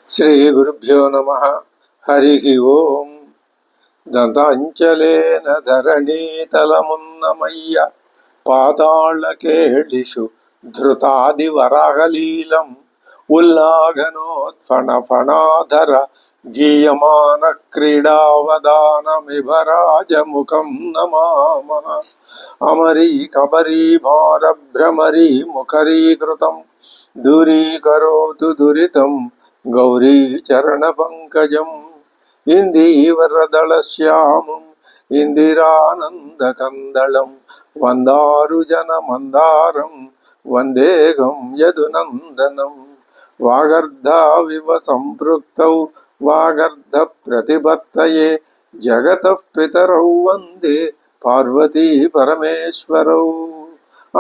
శ్రీ గురుభ్యో నమ. హరి ఓం. దంతాంచలేన ధరణీతలమున్నమయ్య పాతాళకేళిషు ధృతాదివరాగలీలం ఉల్లాఘనోత్ఫణ ఫణాధర గీయమాన క్రీడావదానమిభరాజముఖం నమామః. అమరీ కబరీ భారభ్రమరీ ముఖరీకృతం దూరీకరోతు దురితం గౌరీ చరణ పంకజం ఇందీవరదళశ్యామం ఇందిరానందకందళం వందారుజన మందారం వందేగం యదునందనం. వాగర్ధావివ సంపృక్తౌ వాగర్ధ ప్రతిపత్తయే జగతః పితరౌ వందే పార్వతీ పరమేశ్వరౌ.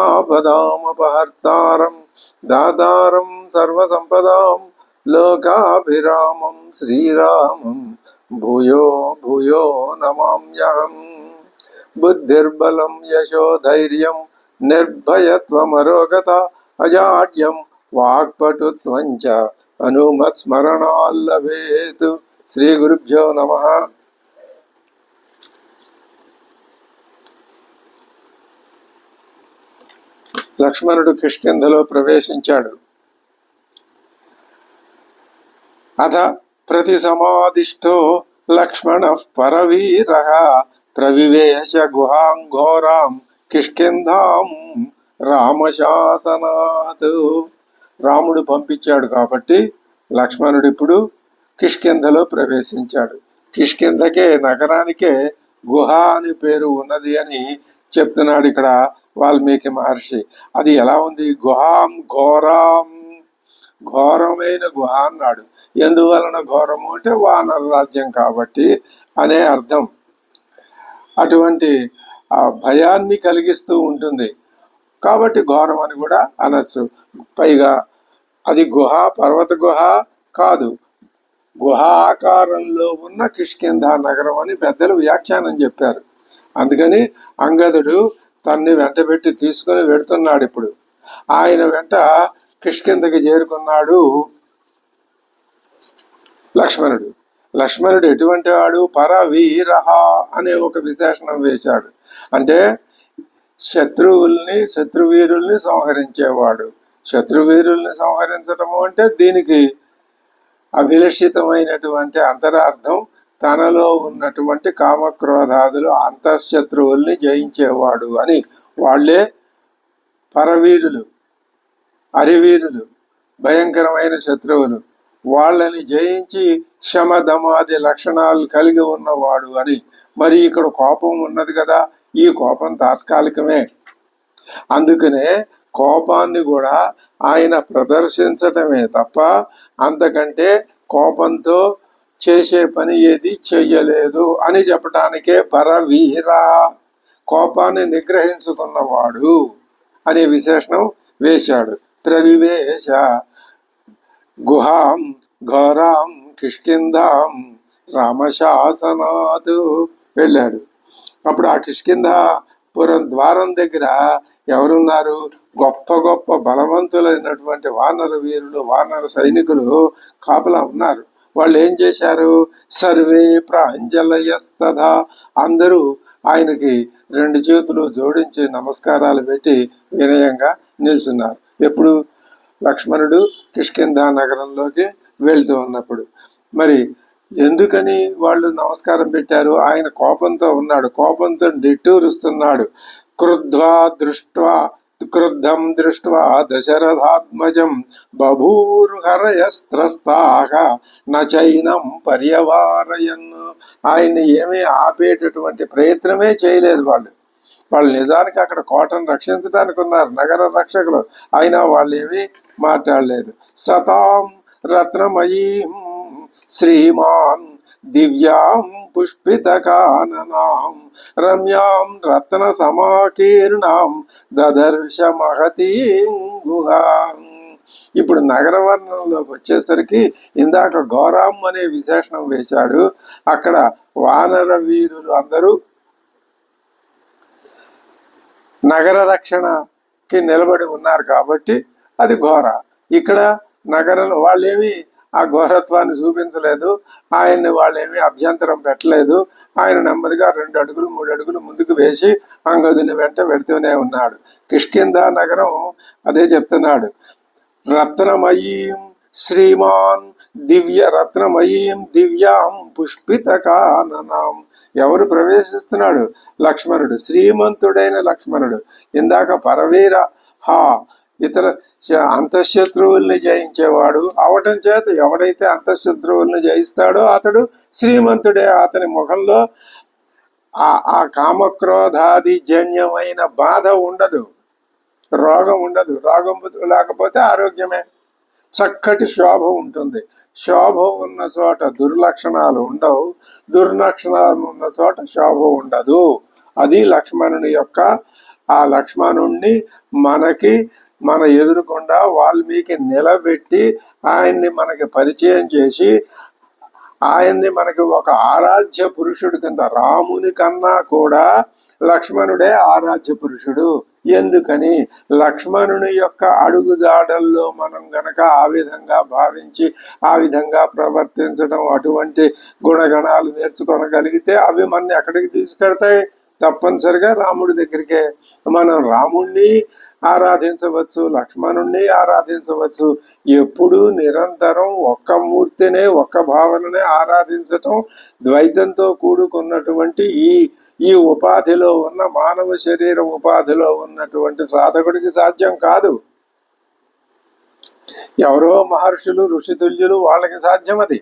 ఆపదామపహర్తారం దాతారం సర్వసంపదాం లోకాభిరామం శ్రీరామం భూయో భూయో నమామ్యహం. బుద్ధిర్బలం యశోధైర్యం నిర్భయత్వమరోగత అజాడ్యం వాక్పటుత్వం చ హనుమత్స్మరణాల్లభేత్. శ్రీ గురుభ్యో నమః. లక్ష్మణుడు కిష్కింధలో ప్రవేశించాడు. అథ ప్రతి సమాదిష్టో లక్ష్మణ పరవీరః ప్రవివేశ గుహాం ఘోరాం కిష్కింధాం రామశాసనాత్. రాముడు పంపించాడు కాబట్టి లక్ష్మణుడు ఇప్పుడు కిష్కింధలో ప్రవేశించాడు. కిష్కింధకే నగరానికే గుహ అని పేరు ఉన్నది అని చెప్తున్నాడు ఇక్కడ వాల్మీకి మహర్షి. అది ఎలా ఉంది? గుహాం ఘోరాం, ఘోరమైన గుహ అన్నాడు. ఎందువలన ఘోరము అంటే వానర రాజ్యం కాబట్టి అనే అర్థం. అటువంటి ఆ భయాన్ని కలిగిస్తూ ఉంటుంది కాబట్టి ఘోరం అని కూడా అనొచ్చు. పైగా అది గుహ, పర్వత గుహ కాదు, గుహ ఆకారంలో ఉన్న కిష్కింధ నగరం అని పెద్దలు వ్యాఖ్యానం చెప్పారు. అందుకని అంగదుడు తన్ని వెంటబెట్టి తీసుకుని వెడుతున్నాడు. ఇప్పుడు ఆయన వెంట కిష్కింధకి చేరుకున్నాడు లక్ష్మణుడు. లక్ష్మణుడు ఎటువంటి వాడు? పరవీరః అనే ఒక విశేషణం వేశాడు. అంటే శత్రువీరుల్ని సంహరించేవాడు. శత్రువీరుల్ని సంహరించటము అంటే దీనికి అభిలషితమైనటువంటి అంతరార్థం తనలో ఉన్నటువంటి కామక్రోధాదులు అంతఃశత్రువుల్ని జయించేవాడు అని. వాళ్ళే పరవీరులు, అరివీరులు, భయంకరమైన శత్రువులు. వాళ్ళని జయించి శమదమాది లక్షణాలు కలిగి ఉన్నవాడు అని. మరి ఇక్కడ కోపం ఉన్నది కదా, ఈ కోపం తాత్కాలికమే. అందుకనే కోపాన్ని కూడా ఆయన ప్రదర్శించటమే తప్ప అంతకంటే కోపంతో చేసే పని ఏది చెయ్యలేదు అని చెప్పటానికే పరవీర, కోపాన్ని నిగ్రహించుకున్నవాడు అనే విశేషణం వేశాడు. ప్రవివేశ గుహాం ఘోరాం కిష్కింధాం రామశాసనాత్ వెళ్ళాడు. అప్పుడు ఆ కిష్కింధాపురం ద్వారం దగ్గర ఎవరున్నారు? గొప్ప గొప్ప బలవంతులైనటువంటి వానర వీరులు, వానర సైనికులు కాపలా ఉన్నారు. వాళ్ళు ఏం చేశారు? సర్వే ప్రాంజలయస్తథా, అందరూ ఆయనకి రెండు చేతులు జోడించి నమస్కారాలు పెట్టి వినయంగా నిల్చున్నారు. ఎప్పుడు? లక్ష్మణుడు కిష్కింధ నగరంలోకి వెళ్తూ ఉన్నప్పుడు. మరి ఎందుకని వాళ్ళు నమస్కారం పెట్టారు? ఆయన కోపంతో ఉన్నాడు, కోపంతో నిట్టూరుస్తున్నాడు. క్రుద్ధం దృష్ట్వా దశరథాత్మజం బభూర్హరయస్త్రస్తాః నచైనం పర్యవారయన్. ఆయన్ని ఏమీ ఆపేటటువంటి ప్రయత్నమే చేయలేదు వాళ్ళు. వాళ్ళు నిజానికి అక్కడ కోటను రక్షించడానికి ఉన్నారు, నగర రక్షకులు. అయినా వాళ్ళు ఏమీ మాట్లాడలేదు. సతాం రత్నమయీం శ్రీమాన్ దివ్యాం పుష్పితకాననాం రమ్యాం రత్న సమాకీర్ణాం దదర్శ మహతీం గుహాం. ఇప్పుడు నగర వర్ణంలోకి వచ్చేసరికి ఇందాక ఘోరాం అనే విశేషణం వేశాడు. అక్కడ వానర వీరులు అందరూ నగర రక్షణకి నిలబడి ఉన్నారు కాబట్టి అది ఘోర. ఇక్కడ నగరంలో వాళ్ళేమి ఆ ఘోరత్వాన్ని చూపించలేదు. ఆయన్ని వాళ్ళు ఏమీ అభ్యంతరం పెట్టలేదు. ఆయన నెమ్మదిగా 2 అడుగులు 3 అడుగులు ముందుకు వేసి అంగదుని వెంట వెడుతూనే ఉన్నాడు. కిష్కింధ నగరం అదే చెప్తున్నాడు. రత్నమయీం శ్రీమాన్ రత్నమయీం దివ్యాం పుష్పిత కాననాం. ఎవరు ప్రవేశిస్తున్నాడు? లక్ష్మణుడు, శ్రీమంతుడైన లక్ష్మణుడు. ఇందాక పరవీర హా ఇతర అంతఃశత్రువుల్ని జయించేవాడు అవటం చేత ఎవడైతే అంతఃశత్రువుల్ని జయిస్తాడో అతడు శ్రీమంతుడే. అతని ముఖంలో ఆ కామక్రోధాది జన్యమైన బాధ ఉండదు, రోగం ఉండదు. రోగం లేకపోతే ఆరోగ్యమే. చక్కటి శోభ ఉంటుంది. శోభ ఉన్న చోట దుర్లక్షణాలు ఉండవు, దుర్లక్షణాలు ఉన్న చోట శోభ ఉండదు. అది లక్ష్మణుని యొక్క, ఆ లక్ష్మణుణ్ణి మన ఎదురుకుండా వాల్మీకి నిలబెట్టి ఆయన్ని మనకి పరిచయం చేసి ఆయన్ని మనకి ఒక ఆరాధ్య పురుషుడు కింద, రాముని కన్నా కూడా లక్ష్మణుడే ఆరాధ్య పురుషుడు. ఎందుకని? లక్ష్మణుని యొక్క అడుగుజాడల్లో మనం గనక ఆ విధంగా భావించి ఆ విధంగా ప్రవర్తించడం, అటువంటి గుణగణాలు నేర్చుకోగలిగితే అవి మన ఎక్కడికి తీసుకెడతాయి? తప్పనిసరిగా రాముడి దగ్గరికే. మనం రాముణ్ణి ఆరాధించవచ్చు, లక్ష్మణుణ్ణి ఆరాధించవచ్చు. ఎప్పుడు నిరంతరం ఒక్క మూర్తినే, ఒక్క భావననే ఆరాధించటం ద్వైతంతో కూడుకున్నటువంటి ఈ ఉపాధిలో ఉన్న, మానవ శరీర ఉపాధిలో ఉన్నటువంటి సాధకుడికి సాధ్యం కాదు. ఎవరో మహర్షులు ఋషితుల్యులు వాళ్ళకి సాధ్యం, అది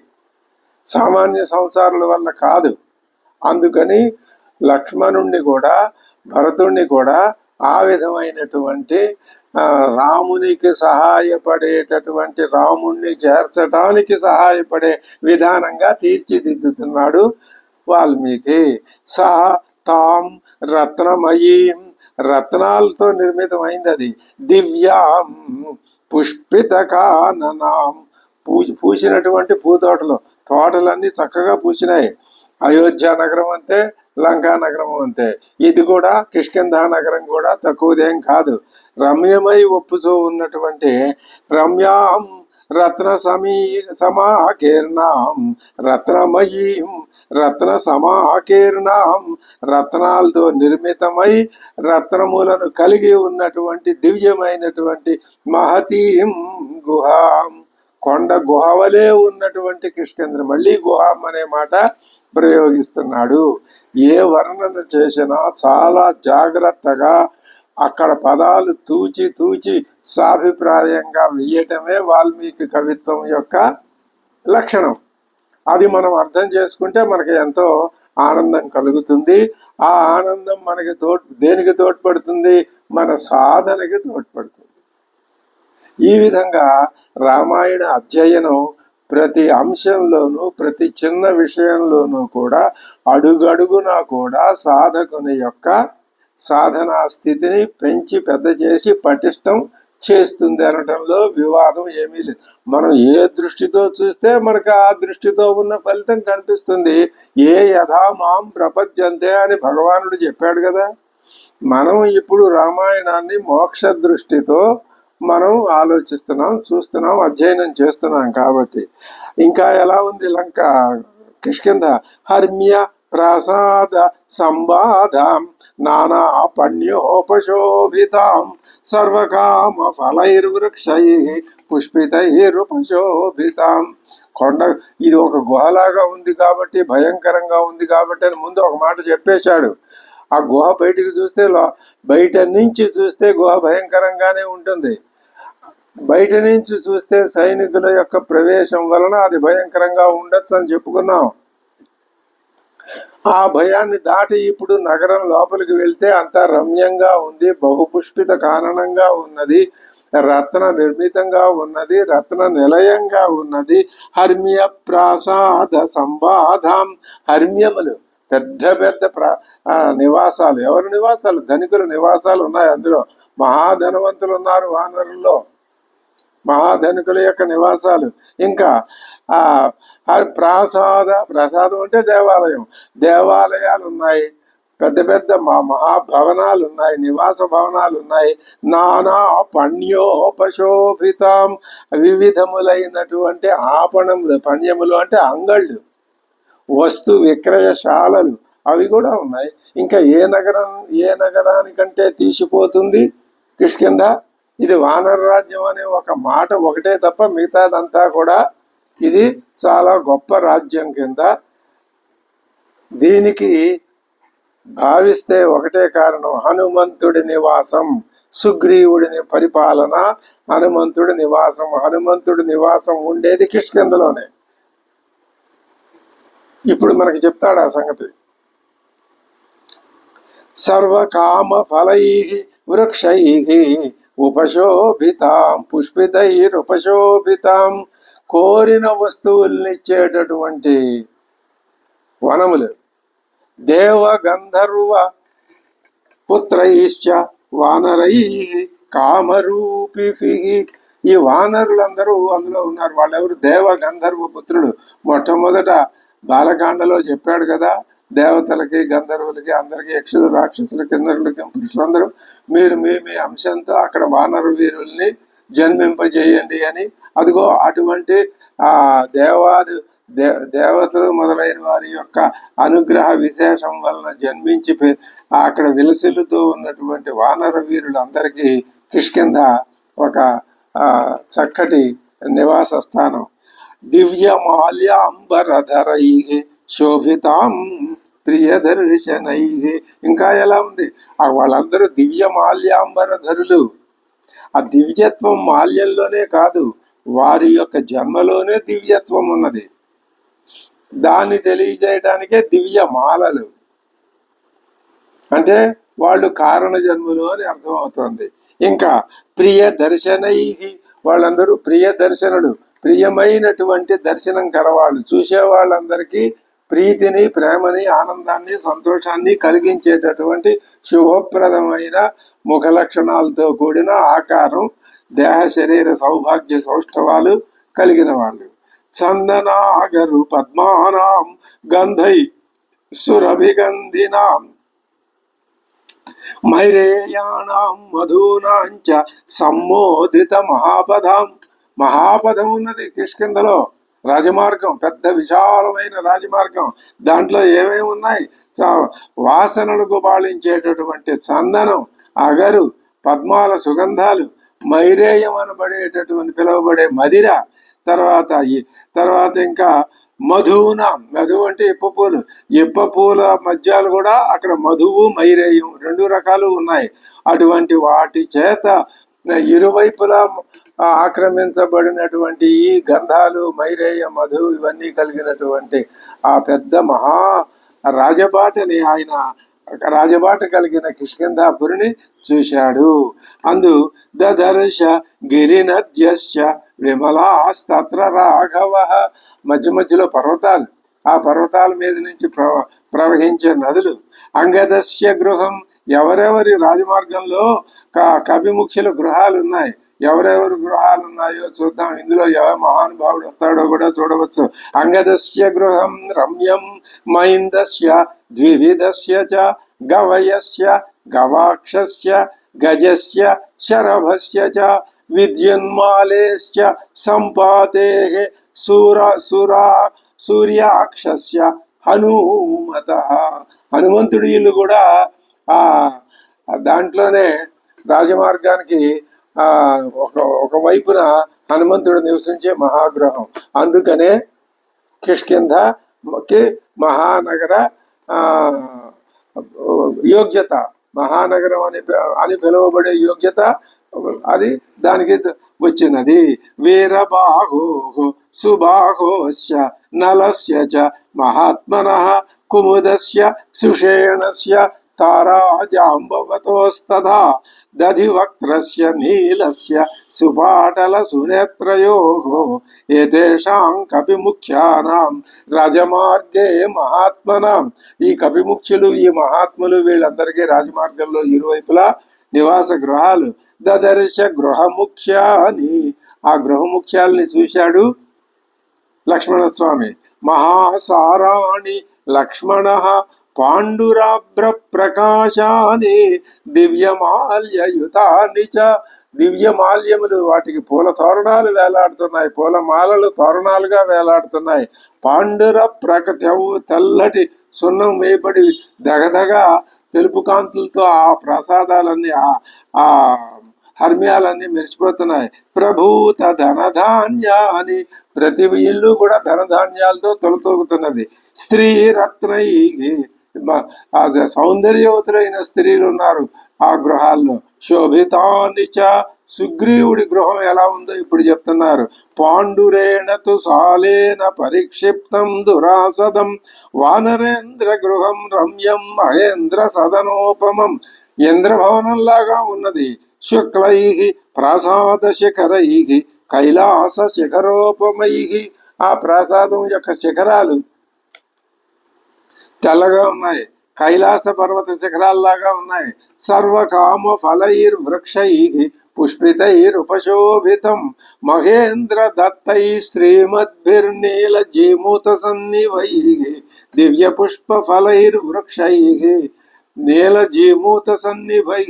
సామాన్య సంసారుల వల్ల కాదు. అందుకని లక్ష్మణుణ్ణి కూడా భరతుణ్ణి కూడా ఆ విధమైనటువంటి రామునికి సహాయపడేటటువంటి, రాముణ్ణి చేర్చడానికి సహాయపడే విధానంగా తీర్చిదిద్దుతున్నాడు వాల్మీకి. సహా తాం రత్నమయీం, రత్నాలతో నిర్మితమైంది అది. దివ్యాం పుష్పిత కాననాం, పూసినటువంటి పూతోటలు, తోటలన్నీ చక్కగా పూసినాయి. అయోధ్య నగరం అంతే, లంకా నగరం అంతే. ఇది కూడా కిష్కింధ నగరం కూడా తక్కువదేం కాదు. రమ్యమై ఒప్పుచూ ఉన్నటువంటి రమ్యాం రత్న సమాకీర్ణాం రత్నమయీం రత్న సమాకీర్ణాం, రత్నాలతో నిర్మితమై రత్నములను కలిగి ఉన్నటువంటి దివ్యమైనటువంటి మహతీం గుహాం, కొండ గుహవలే ఉన్నటువంటి కిష్కింధ. మళ్ళీ గుహాం అనే మాట ప్రయోగిస్తున్నాడు. ఏ వర్ణన చేసినా చాలా జాగ్రత్తగా అక్కడ పదాలు తూచి తూచి సాభిప్రాయంగా వేయటమే వాల్మీకి కవిత్వం యొక్క లక్షణం. అది మనం అర్థం చేసుకుంటే మనకి ఎంతో ఆనందం కలుగుతుంది. ఆ ఆనందం మనకి దేనికి తోడ్పడుతుంది? మన సాధనకి తోడ్పడుతుంది. ఈ విధంగా రామాయణ అధ్యయనం ప్రతి అంశంలోనూ, ప్రతి చిన్న విషయంలోనూ కూడా అడుగడుగునా కూడా సాధకుని యొక్క సాధనా స్థితిని పెంచి పెద్ద చేసి పటిష్టం చేస్తుంది అనటంలో వివాదం ఏమీ లేదు. మనం ఏ దృష్టితో చూస్తే మనకు ఆ దృష్టితో ఉన్న ఫలితం కనిపిస్తుంది. ఏ యథా మాం ప్రపద్యంతే అని భగవానుడు చెప్పాడు కదా. మనం ఇప్పుడు రామాయణాన్ని మోక్ష దృష్టితో మనం ఆలోచిస్తున్నాం, చూస్తున్నాం, అధ్యయనం చేస్తున్నాం. కాబట్టి ఇంకా ఎలా ఉంది కిష్కింధ? హర్మ్య ప్రసాద సంవాదాం నానా పణ్యోపశోభితాం సర్వకామ ఫలైర్వృక్షై పుష్పితైరుపశోభితాం. కొండ ఇది ఒక గుహలాగా ఉంది కాబట్టి, భయంకరంగా ఉంది కాబట్టి అని ముందు ఒక మాట చెప్పేశాడు. ఆ గుహ బయటికి చూస్తే, బయట నుంచి చూస్తే గుహ భయంకరంగానే ఉంటుంది. బయట నుంచి చూస్తే సైనికుల యొక్క ప్రవేశం వలన అది భయంకరంగా ఉండొచ్చు అని చెప్పుకున్నాం. ఆ భయాన్ని దాటి ఇప్పుడు నగరం లోపలికి వెళ్తే అంతా రమ్యంగా ఉంది, బహుపుష్పిత కారణంగా ఉన్నది, రత్న నిర్మితంగా ఉన్నది, రత్న నిలయంగా ఉన్నది. హర్మ్య ప్రాసాద సంబాధాం, హర్మ్యములు పెద్ద పెద్ద నివాసాలు. ఎవరి నివాసాలు? ధనికుల నివాసాలు ఉన్నాయి. అందులో మహాధనవంతులు ఉన్నారు వానరుల్లో, మహాధనికుల యొక్క నివాసాలు. ఇంకా ప్రసాదం అంటే దేవాలయం, దేవాలయాలు ఉన్నాయి. పెద్ద పెద్ద మహాభవనాలు ఉన్నాయి, నివాస భవనాలు ఉన్నాయి. నానా పణ్యోపశోభితం, వివిధములైనటువంటి ఆపణములు, పణ్యములు అంటే అంగళ్ళు, వస్తు విక్రయశాలలు అవి కూడా ఉన్నాయి. ఇంకా ఏ నగరానికంటే తీసిపోతుంది కిష్కింధ. ఇది వానర రాజ్యం అనే ఒక మాట ఒకటే తప్ప మిగతాదంతా కూడా ఇది చాలా గొప్ప రాజ్యం కింద. దీనికి భావిస్తే ఒకటే కారణం, హనుమంతుడి నివాసం, సుగ్రీవుడిని పరిపాలన, హనుమంతుడి నివాసం. హనుమంతుడి నివాసం ఉండేది కిష్కింధలోనే. ఇప్పుడు మనకి చెప్తాడు ఆ సంగతి. సర్వకామ ఫలై వృక్షై ఉపశోభితాం, పుష్పితైరుపశోభితాం, కోరిన వస్తువుల్నిచ్చేటటువంటి వనములు. దేవ గంధర్వ పుత్రైశ్చ వానరై కామరూపిభి, ఈ వానరులందరూ అందులో ఉన్నారు. వాళ్ళెవరు? దేవ గంధర్వ పుత్రుడు. మొట్టమొదట బాలకాండలో చెప్పాడు కదా, దేవతలకి గంధర్వులకి అందరికీ, యక్షులు రాక్షసులకి కిన్నరులకి పురుషులందరూ మీరు మీ మీ అంశంతో అక్కడ వానర వీరుల్ని జన్మింపజేయండి అని. అదిగో అటువంటి ఆ దేవతలు మొదలైన వారి యొక్క అనుగ్రహ విశేషం వలన జన్మించి అక్కడ విలసిల్లుతూ ఉన్నటువంటి వానర వీరులందరికీ కిష్కింధ ఒక చక్కటి నివాస స్థానం. దివ్యమాల్యాంబరధరై శోభితాం ప్రియదర్శనై, ఇంకా ఎలా ఉంది, వాళ్ళందరూ దివ్యమాల్యాంబరధరులు. ఆ దివ్యత్వం మాల్యంలోనే కాదు, వారి యొక్క జన్మలోనే దివ్యత్వం ఉన్నది. దాన్ని తెలియజేయడానికే దివ్యమాలలు అంటే వాళ్ళు కారణ జన్ములు అని అర్థమవుతుంది. ఇంకా ప్రియ దర్శనై, వాళ్ళందరూ ప్రియ దర్శనుడు, ప్రియమైనటువంటి దర్శనం కలవాళ్ళు. చూసే వాళ్ళందరికీ ప్రీతిని, ప్రేమని, ఆనందాన్ని, సంతోషాన్ని కలిగించేటటువంటి శుభప్రదమైన ముఖ లక్షణాలతో కూడిన ఆకారం, దేహ శరీర సౌభాగ్య సౌష్ఠవాలు కలిగిన వాళ్ళు. చందనాగరు పద్మానాం గంధై సురభిగంధినాం మైరేయాణాం మధూనాంచ సమ్మోదిత మహాపదాం. మహాపదం ఉన్నది కిష్కింధలో, రాజమార్గం, పెద్ద విశాలమైన రాజమార్గం. దాంట్లో ఏమేమి ఉన్నాయి? వాసనలు గుబాళించేటటువంటి చందనం, అగరు, పద్మాల సుగంధాలు, మైరేయం అనబడేటటువంటి పిలువబడే మదిర, తర్వాత ఇంకా మధువునం, మధువు అంటే ఇప్ప పూలు, ఇప్ప పూల మధ్యాలు కూడా అక్కడ మధువు మైరేయం రెండు రకాలు ఉన్నాయి. అటువంటి వాటి చేత ఇరువైపులా ఆక్రమించబడినటువంటి ఈ గంధాలు, మైరేయ, మధు ఇవన్నీ కలిగినటువంటి ఆ పెద్ద మహా రాజబాటని ఆయన, రాజబాట కలిగిన కిష్కింధాపురిని చూశాడు. అందు దదర్శ గిరినద్యశ్చ విమలాస్తత్ర రాఘవ, మధ్య మధ్యలో పర్వతాలు, ఆ పర్వతాల మీద నుంచి ప్రవహించే నదులు. అంగదస్య గృహం, ఎవరెవరి రాజమార్గంలో కవిముఖ్యుల గృహాలు ఉన్నాయి, ఎవరెవరు గృహాలు ఉన్నాయో చూద్దాం. ఇందులో ఎవరు మహానుభావుడు వస్తాడో కూడా చూడవచ్చు. అంగదస్య గృహం రమ్యం మైందస్య ద్వివిధస్య చ గవయస్య గవాక్షస్య గజస్య శరభస్య చ విద్యున్మాలేశ్చ సంపాతేః సూర్యాక్షస్య హనుమత. హనుమంతుడి ఇల్లు కూడా దాంట్లోనే రాజమార్గానికి ఒక వైపున హనుమంతుడు నివసించే మహాగృహం. అందుకనే కిష్కింధకి మహానగర యోగ్యత, మహానగరం అని పిలువబడే యోగ్యత అది దానికి వచ్చినది. వీరబాహో సుబాహోశ్చ నలస్య చ మహాత్మనః కుముదస్య సుషేణస్య తారాజాంబవతోస్తథా దధివక్త్రస్య నీలస్య సుపాటల సునేత్రయోః ఏతేషాం కపిముఖ్యానాం రాజమార్గే మహాత్మనాం. ఈ కపిముఖ్యులు, ఈ మహాత్ములు, వీళ్ళందరికీ రాజమార్గంలో ఇరువైపులా నివాస గృహాలు. దదర్శ గృహముఖ్యాని, ఆ గృహముఖ్యాల్ని చూశాడు లక్ష్మణస్వామి. మహాసారాణి లక్ష్మణ పాండురాభ్ర ప్రకాశాని దివ్యమాల్యయుతాని చ. దివ్యమాల్యములు, వాటికి పూల తోరణాలు వేలాడుతున్నాయి, పూల మాలలు తోరణాలుగా వేలాడుతున్నాయి. పాండుర తెల్లటి సున్నం వేయబడి దగదగ తెలుపు కాంతులతో ఆ ప్రసాదాలన్నీ ఆ హర్మ్యాలన్నీ మెరిసిపోతున్నాయి. ప్రభూత ధనధాన్యాని, ప్రతి ఇల్లు కూడా ధనధాన్యాలతో తొలతూగుతున్నది. స్త్రీ రత్నై, సౌందర్యవతులైన స్త్రీలు ఉన్నారు ఆ గృహాల్లో. శోభితాని చ, సుగ్రీవుడి గృహం ఎలా ఉందో ఇప్పుడు చెప్తున్నారు. పాండురేణతు సాలేన పరిక్షిప్తం దురాసదం వానరేంద్ర గృహం రమ్యం మహేంద్ర సదనోపమం. ఇంద్రభవనంలాగా ఉన్నది. శుక్లై ప్రాసాద శిఖరై కైలాస శిఖరోపమై. ఆ ప్రాసాదం యొక్క శిఖరాలు తెల్లగా ఉన్నాయి, కైలాస పర్వత శిఖరాల్లాగా ఉన్నాయి. సర్వకామ ఫలైర్ వృక్షై పుష్పితైరుపశోభితం మహేంద్ర దత్తై శ్రీమద్భిర్నీల జీమూత సన్నివై దివ్య పుష్ప ఫలైర్ వృక్షై నీల జీమూత సన్నిభై.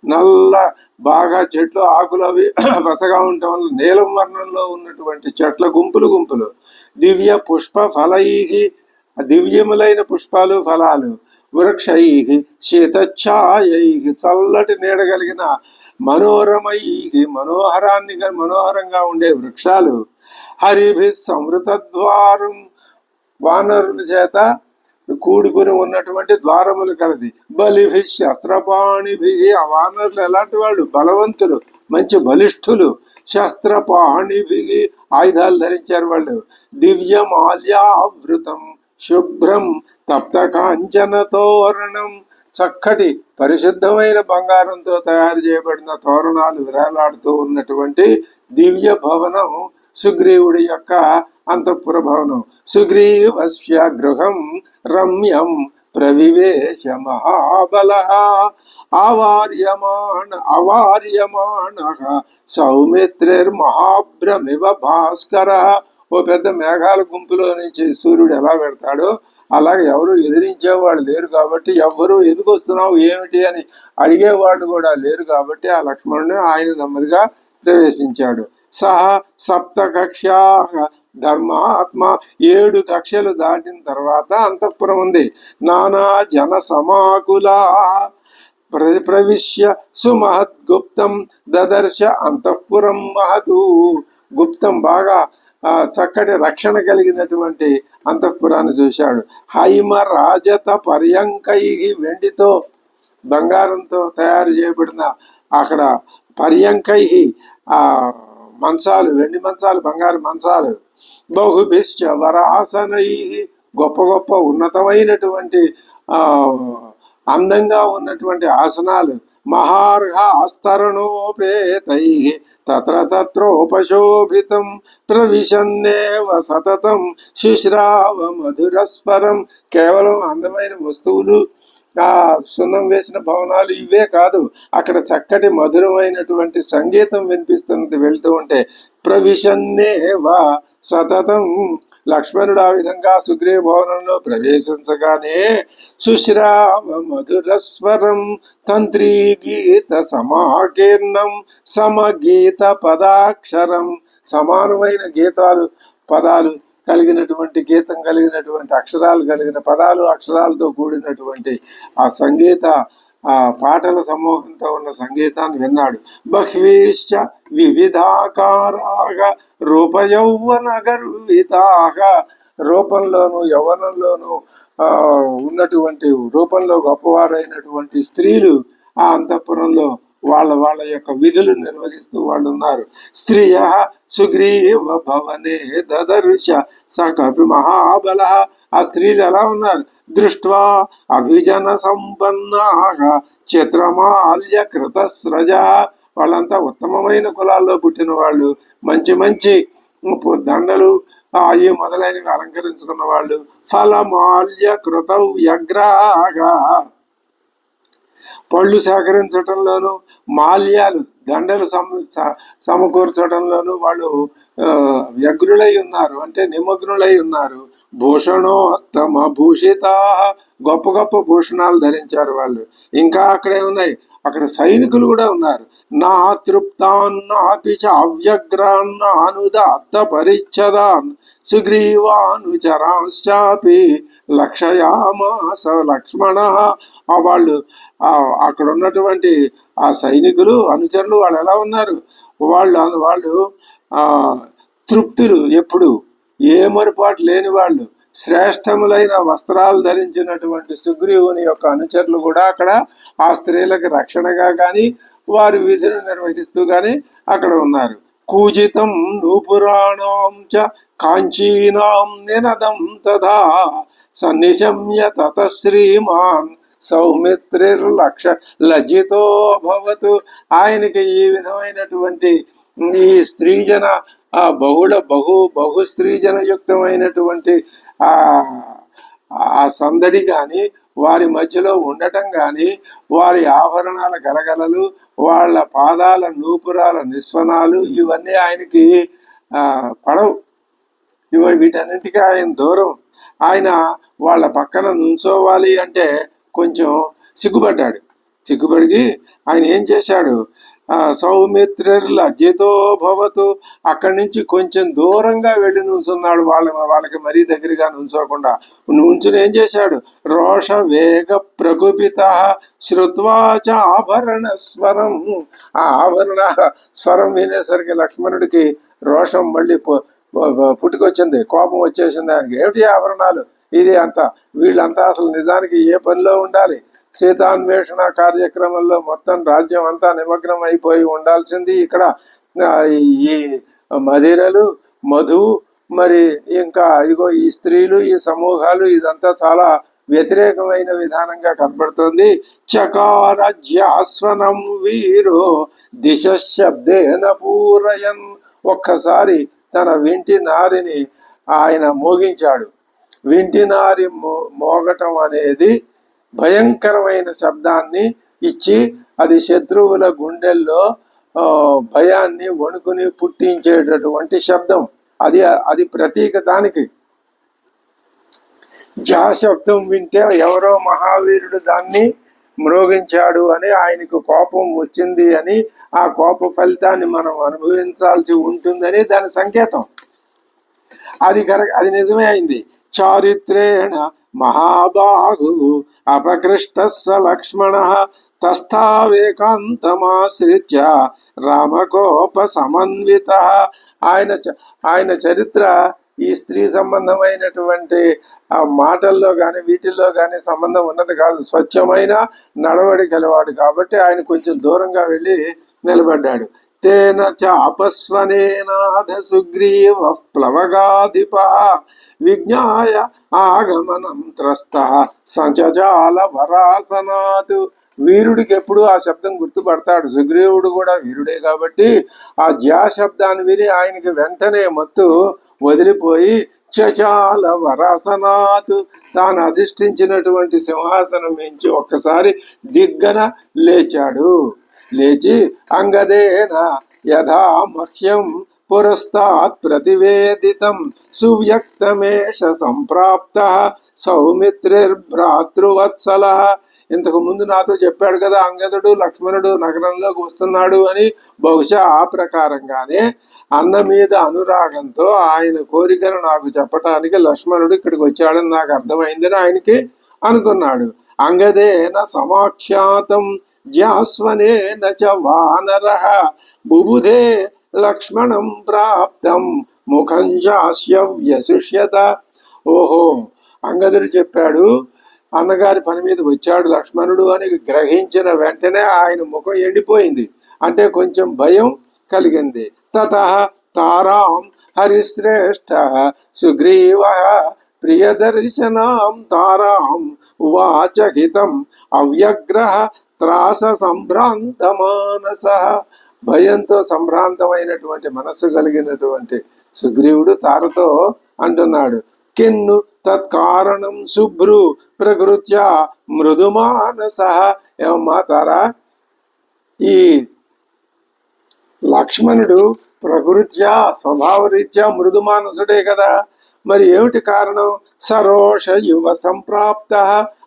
నల్ల బాగా చెట్లు ఆకులు అవి పసగా ఉండటం వల్ల నీలం వర్ణంలో ఉన్నటువంటి చెట్ల గుంపులు గుంపులు. దివ్య పుష్ప ఫలై, దివ్యములైన పుష్పాలు ఫలాలు. వృక్షై శీతఛాయై, చల్లటి నీడ కలిగిన. మనోరమై, మనోహరంగా ఉండే వృక్షాలు. హరిభి సమృతద్వారం, వానరుల చేత కూడుకుని ఉన్నటువంటి ద్వారములు కలది. బలిభి శస్త్రపాణిభి, ఆ వానరులు ఎలాంటి వాళ్ళు? బలవంతులు, మంచి బలిష్ఠులు. శస్త్రపాణిభి, ఆయుధాలు ధరించారు వాళ్ళు. దివ్యమాల్యావృతం శుభ్రం తప్త కాంచన తోరణం, చక్కటి పరిశుద్ధమైన బంగారంతో తయారు చేయబడిన తోరణాలు విరాలాడుతూ ఉన్నటువంటి దివ్య భవనం సుగ్రీవుడి యొక్క అంతఃపుర భవనం. సుగ్రీవస్య గృహం రమ్యం ప్రవివేశ మహాబల అవార్యమాణ సౌమిత్రిర్మహాభ్రమివ భాస్కర. ఓ పెద్ద మేఘాల గుంపులో నుంచి సూర్యుడు ఎలా పెడతాడో అలాగే ఎవరు ఎదిరించేవాళ్ళు లేరు కాబట్టి, ఎవ్వరూ ఎందుకు వస్తున్నావు ఏమిటి అని అడిగేవాళ్ళు కూడా లేరు కాబట్టి ఆ లక్ష్మణుడు ఆయన నెమ్మదిగా ప్రవేశించాడు. సహా సప్త కక్ష్యా ధర్మాత్మ, 7 కక్షలు దాటిన తర్వాత అంతఃపురం ఉంది. నానా జన సమాకులా ప్రవిశ్య సుమహద్గుప్తం దదర్శ అంతఃపురం మహతు. గుప్తం, బాగా చక్కటి రక్షణ కలిగినటువంటి అంతఃపురాన్ని చూశాడు. హైమ రాజత పర్యంకై, వెండితో బంగారంతో తయారు చేయబడిన అక్కడ పర్యంకై మంచాలు, వెండి మంచాలు, బంగారు మంచాలు. బహుభిశ్చ వరాసనై, గొప్ప గొప్ప ఉన్నతమైనటువంటి అందంగా ఉన్నటువంటి ఆసనాలు. మహార్హ ఆస్తరణోపేతై తత్ర తత్రోపశోభితం ప్రవిశన్నేవ సతతం శుశ్రావ మధురస్వరం. కేవలం అందమైన వస్తువులు, సున్నం వేసిన భవనాలు ఇవే కాదు, అక్కడ చక్కటి మధురమైనటువంటి సంగీతం వినిపిస్తున్నది వెళ్తూ ఉంటే. ప్రవిశన్నేవ సతతం, లక్ష్మణుడు ఆ విధంగా సుగ్రీవ భవనంలో ప్రవేశించగానే శుశ్రావ మధురస్వరం తంత్రీ గీత సమాకీర్ణం సమగీత పదాక్షరం. సమానమైన గీతాలు, పదాలు కలిగినటువంటి, గీతం కలిగినటువంటి, అక్షరాలు కలిగిన పదాలు అక్షరాలతో కూడినటువంటి ఆ సంగీత పాటల సమూహంతో ఉన్న సంగీతాన్ని విన్నాడు. బహ్వీశ్చ వివిధాకారాగా రూపయౌవన గర్వితాగా, రూపంలోను యవ్వనంలోను ఉన్నటువంటి, రూపంలో గొప్పవారైనటువంటి స్త్రీలు ఆ అంతఃపురంలో వాళ్ళ యొక్క విధులు నిర్వహిస్తూ వాళ్ళు ఉన్నారు. స్త్రియ సుగ్రీవ భవనే దదర్శ సకపి మహాబల. ఆ స్త్రీలు ఎలా ఉన్నారు? దృష్ట్వా అభిజన సంపన్నాగా చిత్రమాల్య కృతస్రజ. వాళ్ళంతా ఉత్తమమైన కులాల్లో పుట్టిన వాళ్ళు, మంచి మంచి దండలు అవి మొదలైనవి అలంకరించుకున్న వాళ్ళు. ఫలమాల్య కృత వ్యగ్రాగా, పళ్ళు సేకరించటంలోను, మాల్యాలు దండలు సమకూర్చడంలోను వాళ్ళు వ్యగ్రులై ఉన్నారు, అంటే నిమగ్నులై ఉన్నారు. భూషణోత్తమ భూషితా, గొప్ప గొప్ప భూషణాలు ధరించారు వాళ్ళు. ఇంకా అక్కడే ఉన్నాయి, అక్కడ సైనికులు కూడా ఉన్నారు. నా తృప్తాన్నాపి చ అవ్యగ్రాన్నానుదాత్త పరిచ్ఛదాన్ సుగ్రీవానుచరాంశ్చాపి లక్షయామాస లక్ష్మణ. ఆ వాళ్ళు అక్కడ ఉన్నటువంటి ఆ సైనికులు అనుచరులు వాళ్ళు ఎలా ఉన్నారు, వాళ్ళు తృప్తులు, ఎప్పుడు ఏ మరుపాటు లేని వాళ్ళు, శ్రేష్టములైన వస్త్రాలు ధరించినటువంటి సుగ్రీవుని యొక్క అనుచరులు కూడా అక్కడ ఆ స్త్రీలకు రక్షణగా కానీ వారి విధులు నిర్వహిస్తూ కానీ అక్కడ ఉన్నారు. కూజితం నూపురాణం చ కాంచీనాం నినదం తథా సన్నిశమ్య తత శ్రీమాన్ సౌమిత్రిర్లక్ష లజ్జితో భవతు. ఆయనకి ఈ విధమైనటువంటి ఈ స్త్రీజన బహు స్త్రీజనయుక్తమైనటువంటి ఆ సందడి కానీ, వారి మధ్యలో ఉండటం కానీ, వారి ఆభరణాల గలగలలు, వాళ్ళ పాదాల నూపురాల నిస్వనాలు, ఇవన్నీ ఆయనకి పడవు. వీటన్నింటికీ ఆయన దూరం. ఆయన వాళ్ళ పక్కన నుంచోవాలి అంటే కొంచెం సిగ్గుపడ్డాడు. సిగ్గుపడి ఆయన ఏం చేశాడు, సౌమిత్రిర్లజ్జితో భవతు, అక్కడి నుంచి కొంచెం దూరంగా వెళ్ళి నుంచున్నాడు. వాళ్ళకి మరీ దగ్గరగా నుంచోకుండా నుంచుని ఏం చేశాడు, రోష వేగ ప్రకుపిత శ్రుత్వాచ ఆభరణ స్వరం. ఆ ఆభరణ స్వరం వినేసరికి లక్ష్మణుడికి రోషం మళ్ళీ పుట్టుకొచ్చింది, కోపం వచ్చేసింది ఆయనకి. ఏమిటి ఆభరణాలు, ఇది అంతా, వీళ్ళంతా అసలు నిజానికి ఏ పనిలో ఉండాలి, సీతాన్వేషణ కార్యక్రమంలో మొత్తం రాజ్యం అంతా నిమగ్నం అయిపోయి ఉండాల్సింది. ఇక్కడ ఈ మదిరలు, మధు, మరి ఇంకా ఇదిగో ఈ స్త్రీలు, ఈ సమూహాలు, ఇదంతా చాలా వ్యతిరేకమైన విధానంగా కనబడుతుంది. చకారజ్యాస్వనం వీరో దిశ శబ్దేన పూరయన్. ఒక్కసారి తన వింటి నారిని ఆయన మోగించాడు. వింటి నారి మోగటం అనేది భయంకరమైన శబ్దాన్ని ఇచ్చి, అది శత్రువుల గుండెల్లో భయాన్ని, వణుకుని పుట్టించేటటువంటి శబ్దం. అది ప్రతీక దానికి. జా శబ్దం వింటే ఎవరో మహావీరుడు దాన్ని మ్రోగించాడు అని, ఆయనకు కోపం వచ్చింది అని, ఆ కోప ఫలితాన్ని మనం అనుభవించాల్సి ఉంటుందని దాని సంకేతం. అది నిజమే అయింది. చారిత్రేణ మహాబాహు అపకృష్ట స లక్ష్మణ తస్థావేకాంతమాశ్రిత్య రామకోప సమన్విత. ఆయన చరిత్ర ఈ స్త్రీ సంబంధమైనటువంటి ఆ మాటల్లో కానీ వీటిల్లో కానీ సంబంధం ఉన్నది కాదు. స్వచ్ఛమైన నడవడి కలవాడు కాబట్టి ఆయన కొంచెం దూరంగా వెళ్ళి నిలబడ్డాడు. తేన చాపస్వనేనాథ సుగ్రీవ ప్లవగాధిప విజ్ఞాయ ఆగమనం త్రస్త సంచజాల వరాసనాత్. వీరుడికి ఎప్పుడు ఆ శబ్దం గుర్తుపడతాడు. సుగ్రీవుడు కూడా వీరుడే కాబట్టి ఆ జ్యా శబ్దాన్ని విని ఆయనకి వెంటనే మత్తు వదిలిపోయి చచాల వరాసనాత్, తాను అధిష్ఠించినటువంటి సింహాసనం నుంచి ఒక్కసారి దిగ్గన లేచాడు. లేచి అంగదేన యథా మహ్యం పురస్తాత్ ప్రతివేదితం సువ్యక్తమేష సంప్రాప్త సౌమిత్రిర్భ్రాతృవత్సల. ఇంతకు ముందు నాతో చెప్పాడు కదా అంగదుడు లక్ష్మణుడు నగరంలోకి వస్తున్నాడు అని. బహుశా ఆ ప్రకారంగానే అన్న మీద అనురాగంతో ఆయన కోరికను నాకు చెప్పటానికి లక్ష్మణుడు ఇక్కడికి వచ్చాడని నాకు అర్థమైందని ఆయనకి అనుకున్నాడు. అంగదేన సమాఖ్యాతం జాస్వనేన చ వానరః బుబుధే లక్ష్మణం ప్రాప్తం ముఖం జాస్య వ్యశిష్యత. ఓహో, అంగదుడు చెప్పాడు అన్నగారి పని మీద వచ్చాడు లక్ష్మణుడు అని గ్రహించిన వెంటనే ఆయన ముఖం ఎండిపోయింది, అంటే కొంచెం భయం కలిగింది. తతః తారాం హరిశ్రేష్ఠ సుగ్రీవ ప్రియదర్శనాం తారాం ఉవాచ హితం అవ్యగ్రహ త్రాస సంభ్రాంత మానస. భయంతో సంభ్రాంతమైనటువంటి మనస్సు కలిగినటువంటి సుగ్రీవుడు తారతో అంటున్నాడు, కిన్ను తత్కారణం శుభ్రు ప్రకృత్య మృదుమానస. ఏమమ్మా తారా, ఈ లక్ష్మణుడు ప్రకృత్యా స్వభావరీత్యా మృదుమానసుడే కదా, మరి ఏమిటి కారణం? సరోష యువ సంప్రాప్త,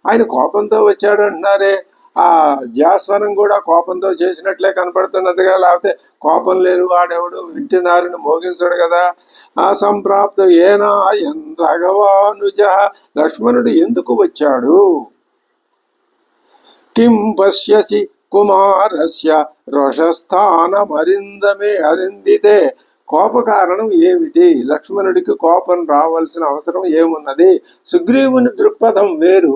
ఆయన కోపంతో వచ్చాడు అంటున్నారే. ఆ జాస్వనం కూడా కోపంతో చేసినట్లే కనపడుతున్నదిగా, లేకపోతే కోపం లేని వాడెవడు వింటినారిని మోగించడు కదా. ఆ సంప్రాప్త ఏనాయన్ రాఘవానుజ, లక్ష్మణుడు ఎందుకు వచ్చాడు? కిం పశ్యసి కుమారస్య రోషస్థానమరిందమే అరిందితే, కోప కారణం ఏమిటి? లక్ష్మణుడికి కోపం రావాల్సిన అవసరం ఏమున్నది? సుగ్రీవుని దృక్పథం వేరు,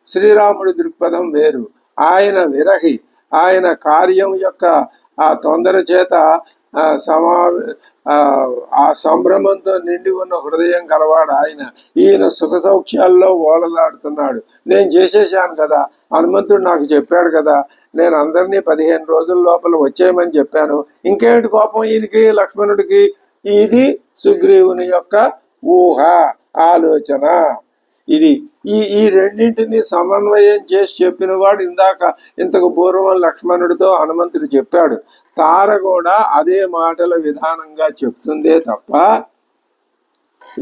శ్రీరాముడి దృక్పథం వేరు. ఆయన విరహి, ఆయన కార్యం యొక్క ఆ తొందర చేత ఆ సంభ్రమంతో నిండి ఉన్న హృదయం కలవాడు ఆయన. ఈయన సుఖ సౌఖ్యాల్లో ఓలలాడుతున్నాడు. నేను చేసేసాను కదా, హనుమంతుడు నాకు చెప్పాడు కదా, నేను అందరినీ 15 రోజుల లోపల వచ్చేయమని చెప్పాను, ఇంకేమిటి కోపం ఈయనకి లక్ష్మణుడికి? ఇది సుగ్రీవుని యొక్క ఊహ, ఆలోచన. ఇది ఈ రెండింటిని సమన్వయం చేసి చెప్పినవాడు ఇంతకు పూర్వం లక్ష్మణుడితో హనుమంతుడు చెప్పాడు. తార కూడా అదే మాటల విధానంగా చెప్తుందే తప్ప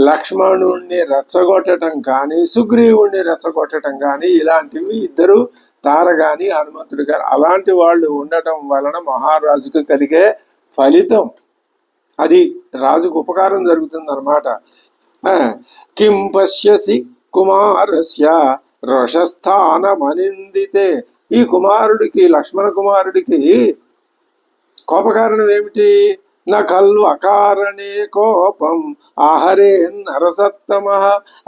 లక్ష్మణుణ్ణి రెచ్చగొట్టడం కానీ సుగ్రీవుణ్ణి రెచ్చగొట్టడం కానీ ఇలాంటివి ఇద్దరు, తార కానీ హనుమంతుడు కానీ, అలాంటి వాళ్ళు ఉండటం వలన మహారాజుకు కలిగే ఫలితం అది, రాజుకు ఉపకారం జరుగుతుంది అన్నమాట. కిం పశ్యసి కుమారస్య రోషస్థానమనిందితే, ఈ కుమారుడికి, లక్ష్మణ కుమారుడికి కోపకారణం ఏమిటి? నకల్వ అకారణే కోపం ఆహరే నరసత్తమ,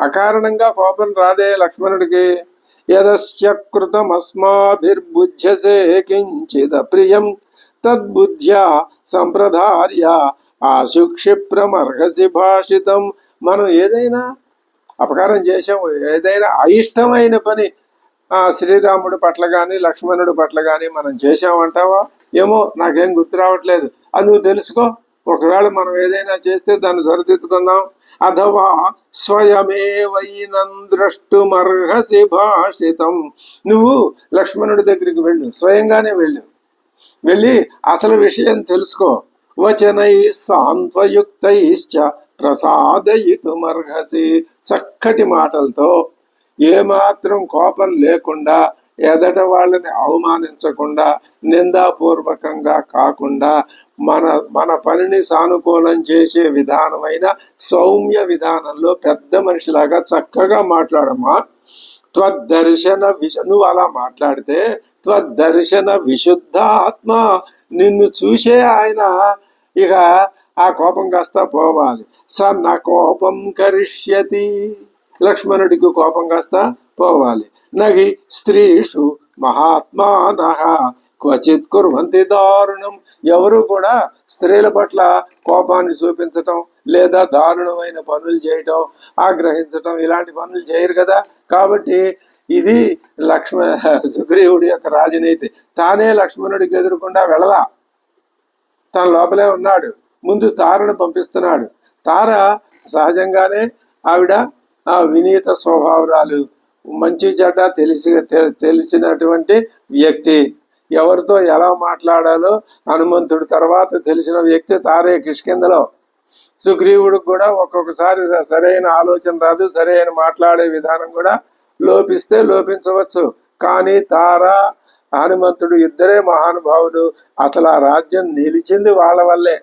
అకారణంగా కోపం రాదే లక్ష్మణుడికి. యదస్య కృతమస్మాభిర్బుధ్యసే కించిద ప్రియం తద్బుద్ధ్యా సంప్రదార్య ఆశుక్షిప్రమర్హసి భాషితం. మనం ఏదైనా అపకారం చేసాము, ఏదైనా అయిష్టమైన పని శ్రీరాముడి పట్ల కానీ లక్ష్మణుడి పట్ల కానీ మనం చేసామంటావా? ఏమో నాకేం గుర్తు రావట్లేదు, అది నువ్వు తెలుసుకో. ఒకవేళ మనం ఏదైనా చేస్తే దాన్ని సరిదిద్దుకుందాం. అథవా స్వయమేవైనం ద్రష్టుమర్హసి భాషితం, నువ్వు లక్ష్మణుడి దగ్గరికి వెళ్ళు, స్వయంగానే వెళ్ళి అసలు విషయం తెలుసుకో. వచనై సాంత్వయుక్తైశ్చ ప్రసాదయితుమర్హసి, చక్కటి మాటలతో, ఏమాత్రం కోపం లేకుండా, ఎదట వాళ్ళని అవమానించకుండా, నిందాపూర్వకంగా కాకుండా, మన పనిని సానుకూలం చేసే విధానమైన సౌమ్య విధానంలో పెద్ద మనిషిలాగా చక్కగా మాట్లాడమ్మా. త్వద్దర్శన నువ్వు అలా మాట్లాడితే త్వద్దర్శన విశుద్ధ ఆత్మ, నిన్ను చూసే ఆయన ఇక ఆ కోపం కాస్త పోవాలి. సన్న కోపం కరిష్యతి, లక్ష్మణుడికి కోపం కాస్త పోవాలి. నహి స్త్రీషు మహాత్మానః క్వచిత్ కుర్వంతి దారుణం, ఎవరు కూడా స్త్రీల పట్ల కోపాన్ని చూపించటం లేదా దారుణమైన పనులు చేయటం, ఆగ్రహించటం ఇలాంటి పనులు చేయరు కదా. కాబట్టి ఇది సుగ్రీవుడి యొక్క రాజనీతి. తానే లక్ష్మణుడికి ఎదురకుండా వెళ్ళలా, తన లోపలే ఉన్నాడు, ముందు తారను పంపిస్తున్నాడు. తార సహజంగానే ఆవిడ వినీత స్వభావరాలు, మంచి చెడ్డ తెలిసినటువంటి వ్యక్తి. ఎవరితో ఎలా మాట్లాడాలో హనుమంతుడి తర్వాత తెలిసిన వ్యక్తి తారే కిష్కింధలో. సుగ్రీవుడికి కూడా ఒక్కొక్కసారి సరైన ఆలోచన రాదు, సరైన మాట్లాడే విధానం కూడా లోపించవచ్చు. కానీ తార హనుమంతుడు ఇద్దరే మహానుభావులు. అసలు ఆ రాజ్యం నిలిచింది వాళ్ళ వల్లే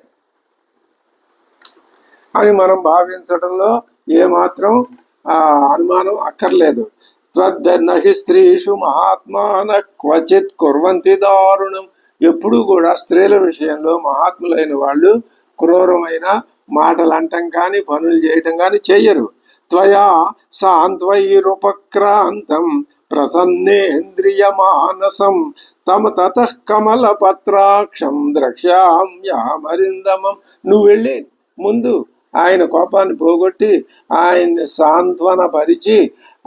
అని మనం భావించడంలో ఏమాత్రం అనుమానం అక్కర్లేదు. త్వద్దర్నహి స్త్రీషు మహాత్మాన క్వచిత్ కుర్వంతి దారుణం, ఎప్పుడూ కూడా స్త్రీల విషయంలో మహాత్ములైన వాళ్ళు క్రూరమైన మాటలు అంటం కానీ పనులు చేయటం కానీ చెయ్యరు. త్వయా సాంత్వైరుపక్రాంతం ప్రసన్నేంద్రియమానసం తమ తతః కమలపత్రాక్షం ద్రక్ష్యామ్యామరిందమం, నువ్వు వెళ్ళి ముందు ఆయన కోపాన్ని పోగొట్టి ఆయన్ని సాంత్వనపరిచి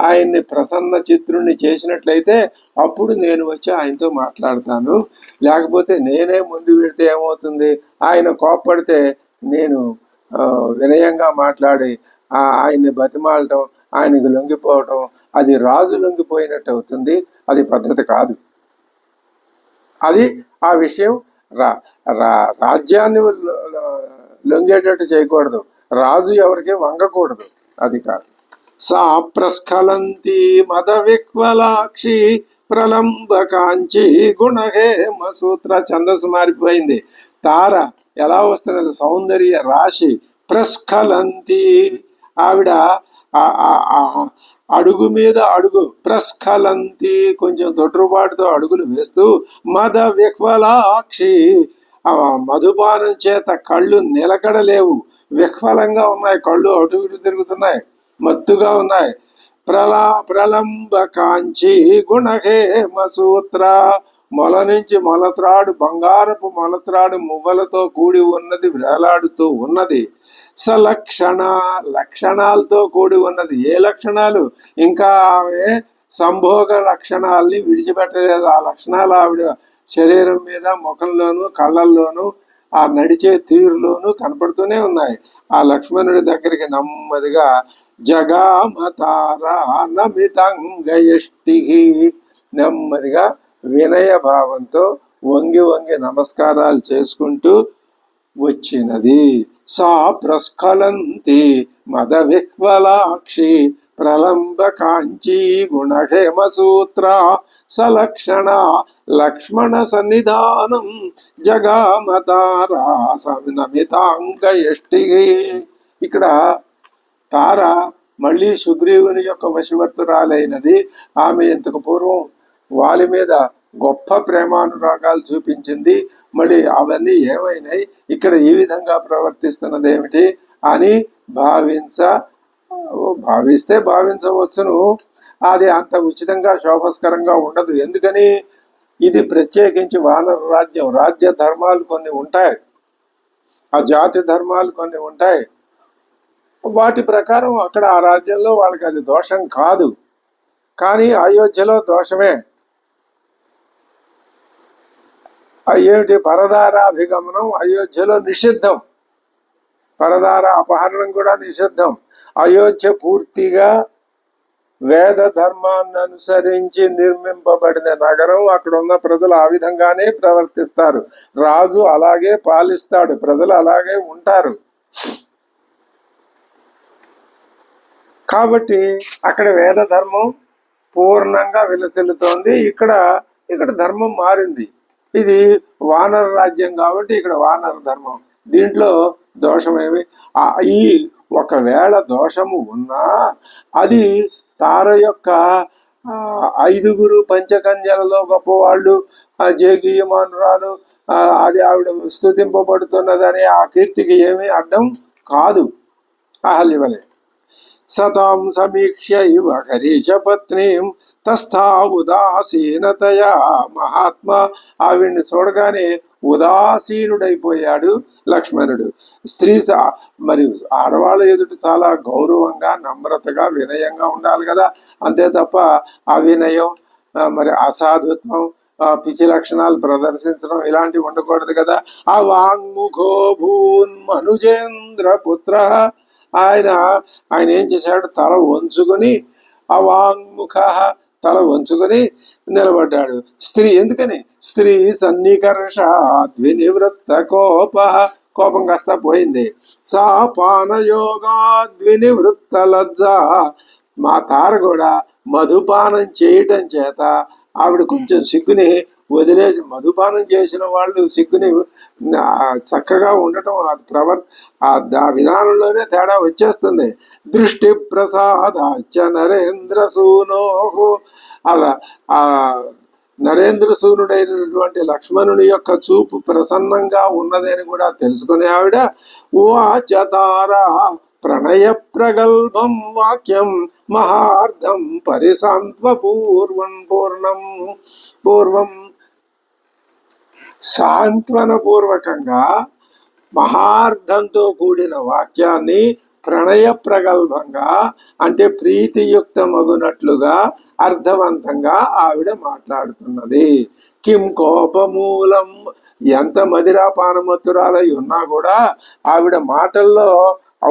ఆయన్ని ప్రసన్న చిత్రుణ్ణి చేసినట్లయితే అప్పుడు నేను వచ్చి ఆయనతో మాట్లాడతాను. లేకపోతే నేనే ముందు వెళితే ఏమవుతుంది, ఆయన కోప్పడితే నేను వినయంగా మాట్లాడి ఆయన్ని బతిమాలటం, ఆయనకు లొంగిపోవటం, అది రాజు లొంగిపోయినట్టు అవుతుంది. అది పద్ధతి కాదు. అది ఆ విషయం రాజ్యాన్ని లొంగేటట్టు చేయకూడదు. రాజు ఎవరికి వంగకూడదు. అది కాదు. సా ప్రస్ఖలంతి మద విహ్వలాక్షి ప్రలంబ కాంచి గుణహేమ సూత్ర. ఛందస్సు మారిపోయింది. తార ఎలా వస్తున్నది? సౌందర్య రాశి. ప్రస్ఖలంతి, ఆవిడ అడుగు మీద అడుగు. ప్రస్ఖలంతి, కొంచెం తొట్టుబాటుతో అడుగులు వేస్తూ, మద విహ్వలాక్షి, మధుపానం చేత కళ్ళు నిలకడలేవు, విహ్వలంగా ఉన్నాయి, కళ్ళు అటు ఇటు తిరుగుతున్నాయి, మత్తుగా ఉన్నాయి. ప్రలంబ కాంచి గుణహేమ సూత్ర, మొల నుంచి మొలత్రాడు, బంగారపు మొలత్రాడు మువ్వలతో కూడి ఉన్నది, వేలాడుతూ ఉన్నది. సలక్షణ, లక్షణాలతో కూడి ఉన్నది. ఏ లక్షణాలు? ఇంకా ఆమె సంభోగ లక్షణాలని విడిచిపెట్టలేదు. ఆ లక్షణాలు ఆవిడ శరీరం మీద, ముఖంలోను, కళ్ళల్లోనూ, ఆ నడిచే తీరులోనూ కనపడుతూనే ఉన్నాయి. ఆ లక్ష్మణుడి దగ్గరికి నెమ్మదిగా జగామతారా నమితంగయష్టి, నెమ్మదిగా వినయ భావంతో వంగి వంగి నమస్కారాలు చేసుకుంటూ వచ్చినది. సా ప్రస్ఖలంతి మద విహ్వలాక్షి ప్రలంబ కాంచీ గుణహేమ సూత్ర సలక్షణ లక్ష్మణ సన్నిధానం జగామతారా నమితాంగయష్టి. ఇక్కడ తార మళ్ళీ సుగ్రీవుని యొక్క వశవర్తురాలైనది. ఆమె ఇంతకు పూర్వం వాలి మీద గొప్ప ప్రేమానురాగాలు చూపించింది. మళ్ళీ అవన్నీ ఏమైనాయి, ఇక్కడ ఈ విధంగా ప్రవర్తిస్తున్నది ఏమిటి అని భావిస్తే భావించవచ్చును. అది అంత ఉచితంగా శోభస్కరంగా ఉండదు. ఎందుకని? ఇది ప్రత్యేకించి వానర రాజ్యం. రాజ్య ధర్మాలు కొన్ని ఉంటాయి, ఆ జాతి ధర్మాలు కొన్ని ఉంటాయి. వాటి ప్రకారం అక్కడ ఆ రాజ్యంలో వాళ్ళకి అది దోషం కాదు. కానీ అయోధ్యలో దోషమే. ఏమిటి? పరదారాభిగమనం అయోధ్యలో నిషిద్ధం. పరదార అపహరణం కూడా నిషిద్ధం. అయోధ్య పూర్తిగా వేద ధర్మాన్ని అనుసరించి నిర్మింపబడిన నగరం. అక్కడ ఉన్న ప్రజలు ఆ విధంగానే ప్రవర్తిస్తారు. రాజు అలాగే పాలిస్తాడు, ప్రజలు అలాగే ఉంటారు. కాబట్టి అక్కడ వేద ధర్మం పూర్ణంగా విలసిల్లుతోంది. ఇక్కడ ధర్మం మారింది. ఇది వానర రాజ్యం కాబట్టి ఇక్కడ వానర ధర్మం. దీంట్లో దోషమేమి? ఈ ఒకవేళ దోషము ఉన్నా అది తార యొక్క 5గురు పంచకన్యలలో గొప్పవాళ్ళు, జేగీయమానురాలు, అది ఆవిడ స్తుతింపబడుతున్నదని ఆ కీర్తికి ఏమీ అడ్డం కాదు. అహల్యవలే సతాం సమీక్ష్య ఇవ హరీశ పత్నీం తస్థా ఉదాసీనతయా మహాత్మా. ఆవిడ్ని చూడగానే ఉదాసీనుడైపోయాడు లక్ష్మణుడు. స్త్రీ మరి ఆడవాళ్ళ ఎదుట చాలా గౌరవంగా, నమ్రతగా, వినయంగా ఉండాలి కదా. అంతే తప్ప అవినయం, మరి అసాధుత్వం, పిచ్చి లక్షణాలు ప్రదర్శించడం ఇలాంటివి ఉండకూడదు కదా. ఆ వాంగ్ముఖో భూన్ మనుజేంద్ర పుత్ర. ఆయన ఏం చేశాడు? తల వంచుకొని, అవాంగ్ముఖ, తల వంచుకొని నిలబడ్డాడు. స్త్రీ ఎందుకని? స్త్రీ సన్నికర్షాద్వినివృత్త కోప, కోపం కాస్త పోయింది. సా పానయోగాద్వినివృత్త లజ్జ. మా తార కూడా మధుపానం చేయటం చేత ఆవిడ కొంచెం సిగ్గుని వదిలేసి, మధుపానం చేసిన వాళ్ళు సిగ్గుని చక్కగా ఉండటం, ఆ విధానంలోనే తేడా వచ్చేస్తుంది. దృష్టి ప్రసాదాచ నరేంద్ర సూనోహో. అలా ఆ నరేంద్ర సూనుడైనటువంటి లక్ష్మణుని యొక్క చూపు ప్రసన్నంగా ఉన్నదని కూడా తెలుసుకునే ఆవిడ ఉవాచతారా ప్రణయ ప్రగల్భం వాక్యం మహార్థం పరిసాంత్వ పూర్వం సాంత్వన పూర్వకంగా మహార్థంతో కూడిన వాక్యాన్ని ప్రణయ ప్రగల్భంగా, అంటే ప్రీతియుక్తమగునట్లుగా అర్థవంతంగా ఆవిడ మాట్లాడుతున్నది. కిం కోపమూలం. ఎంత మదిరాపానమత్తురాలై ఉన్నా కూడా ఆవిడ మాటల్లో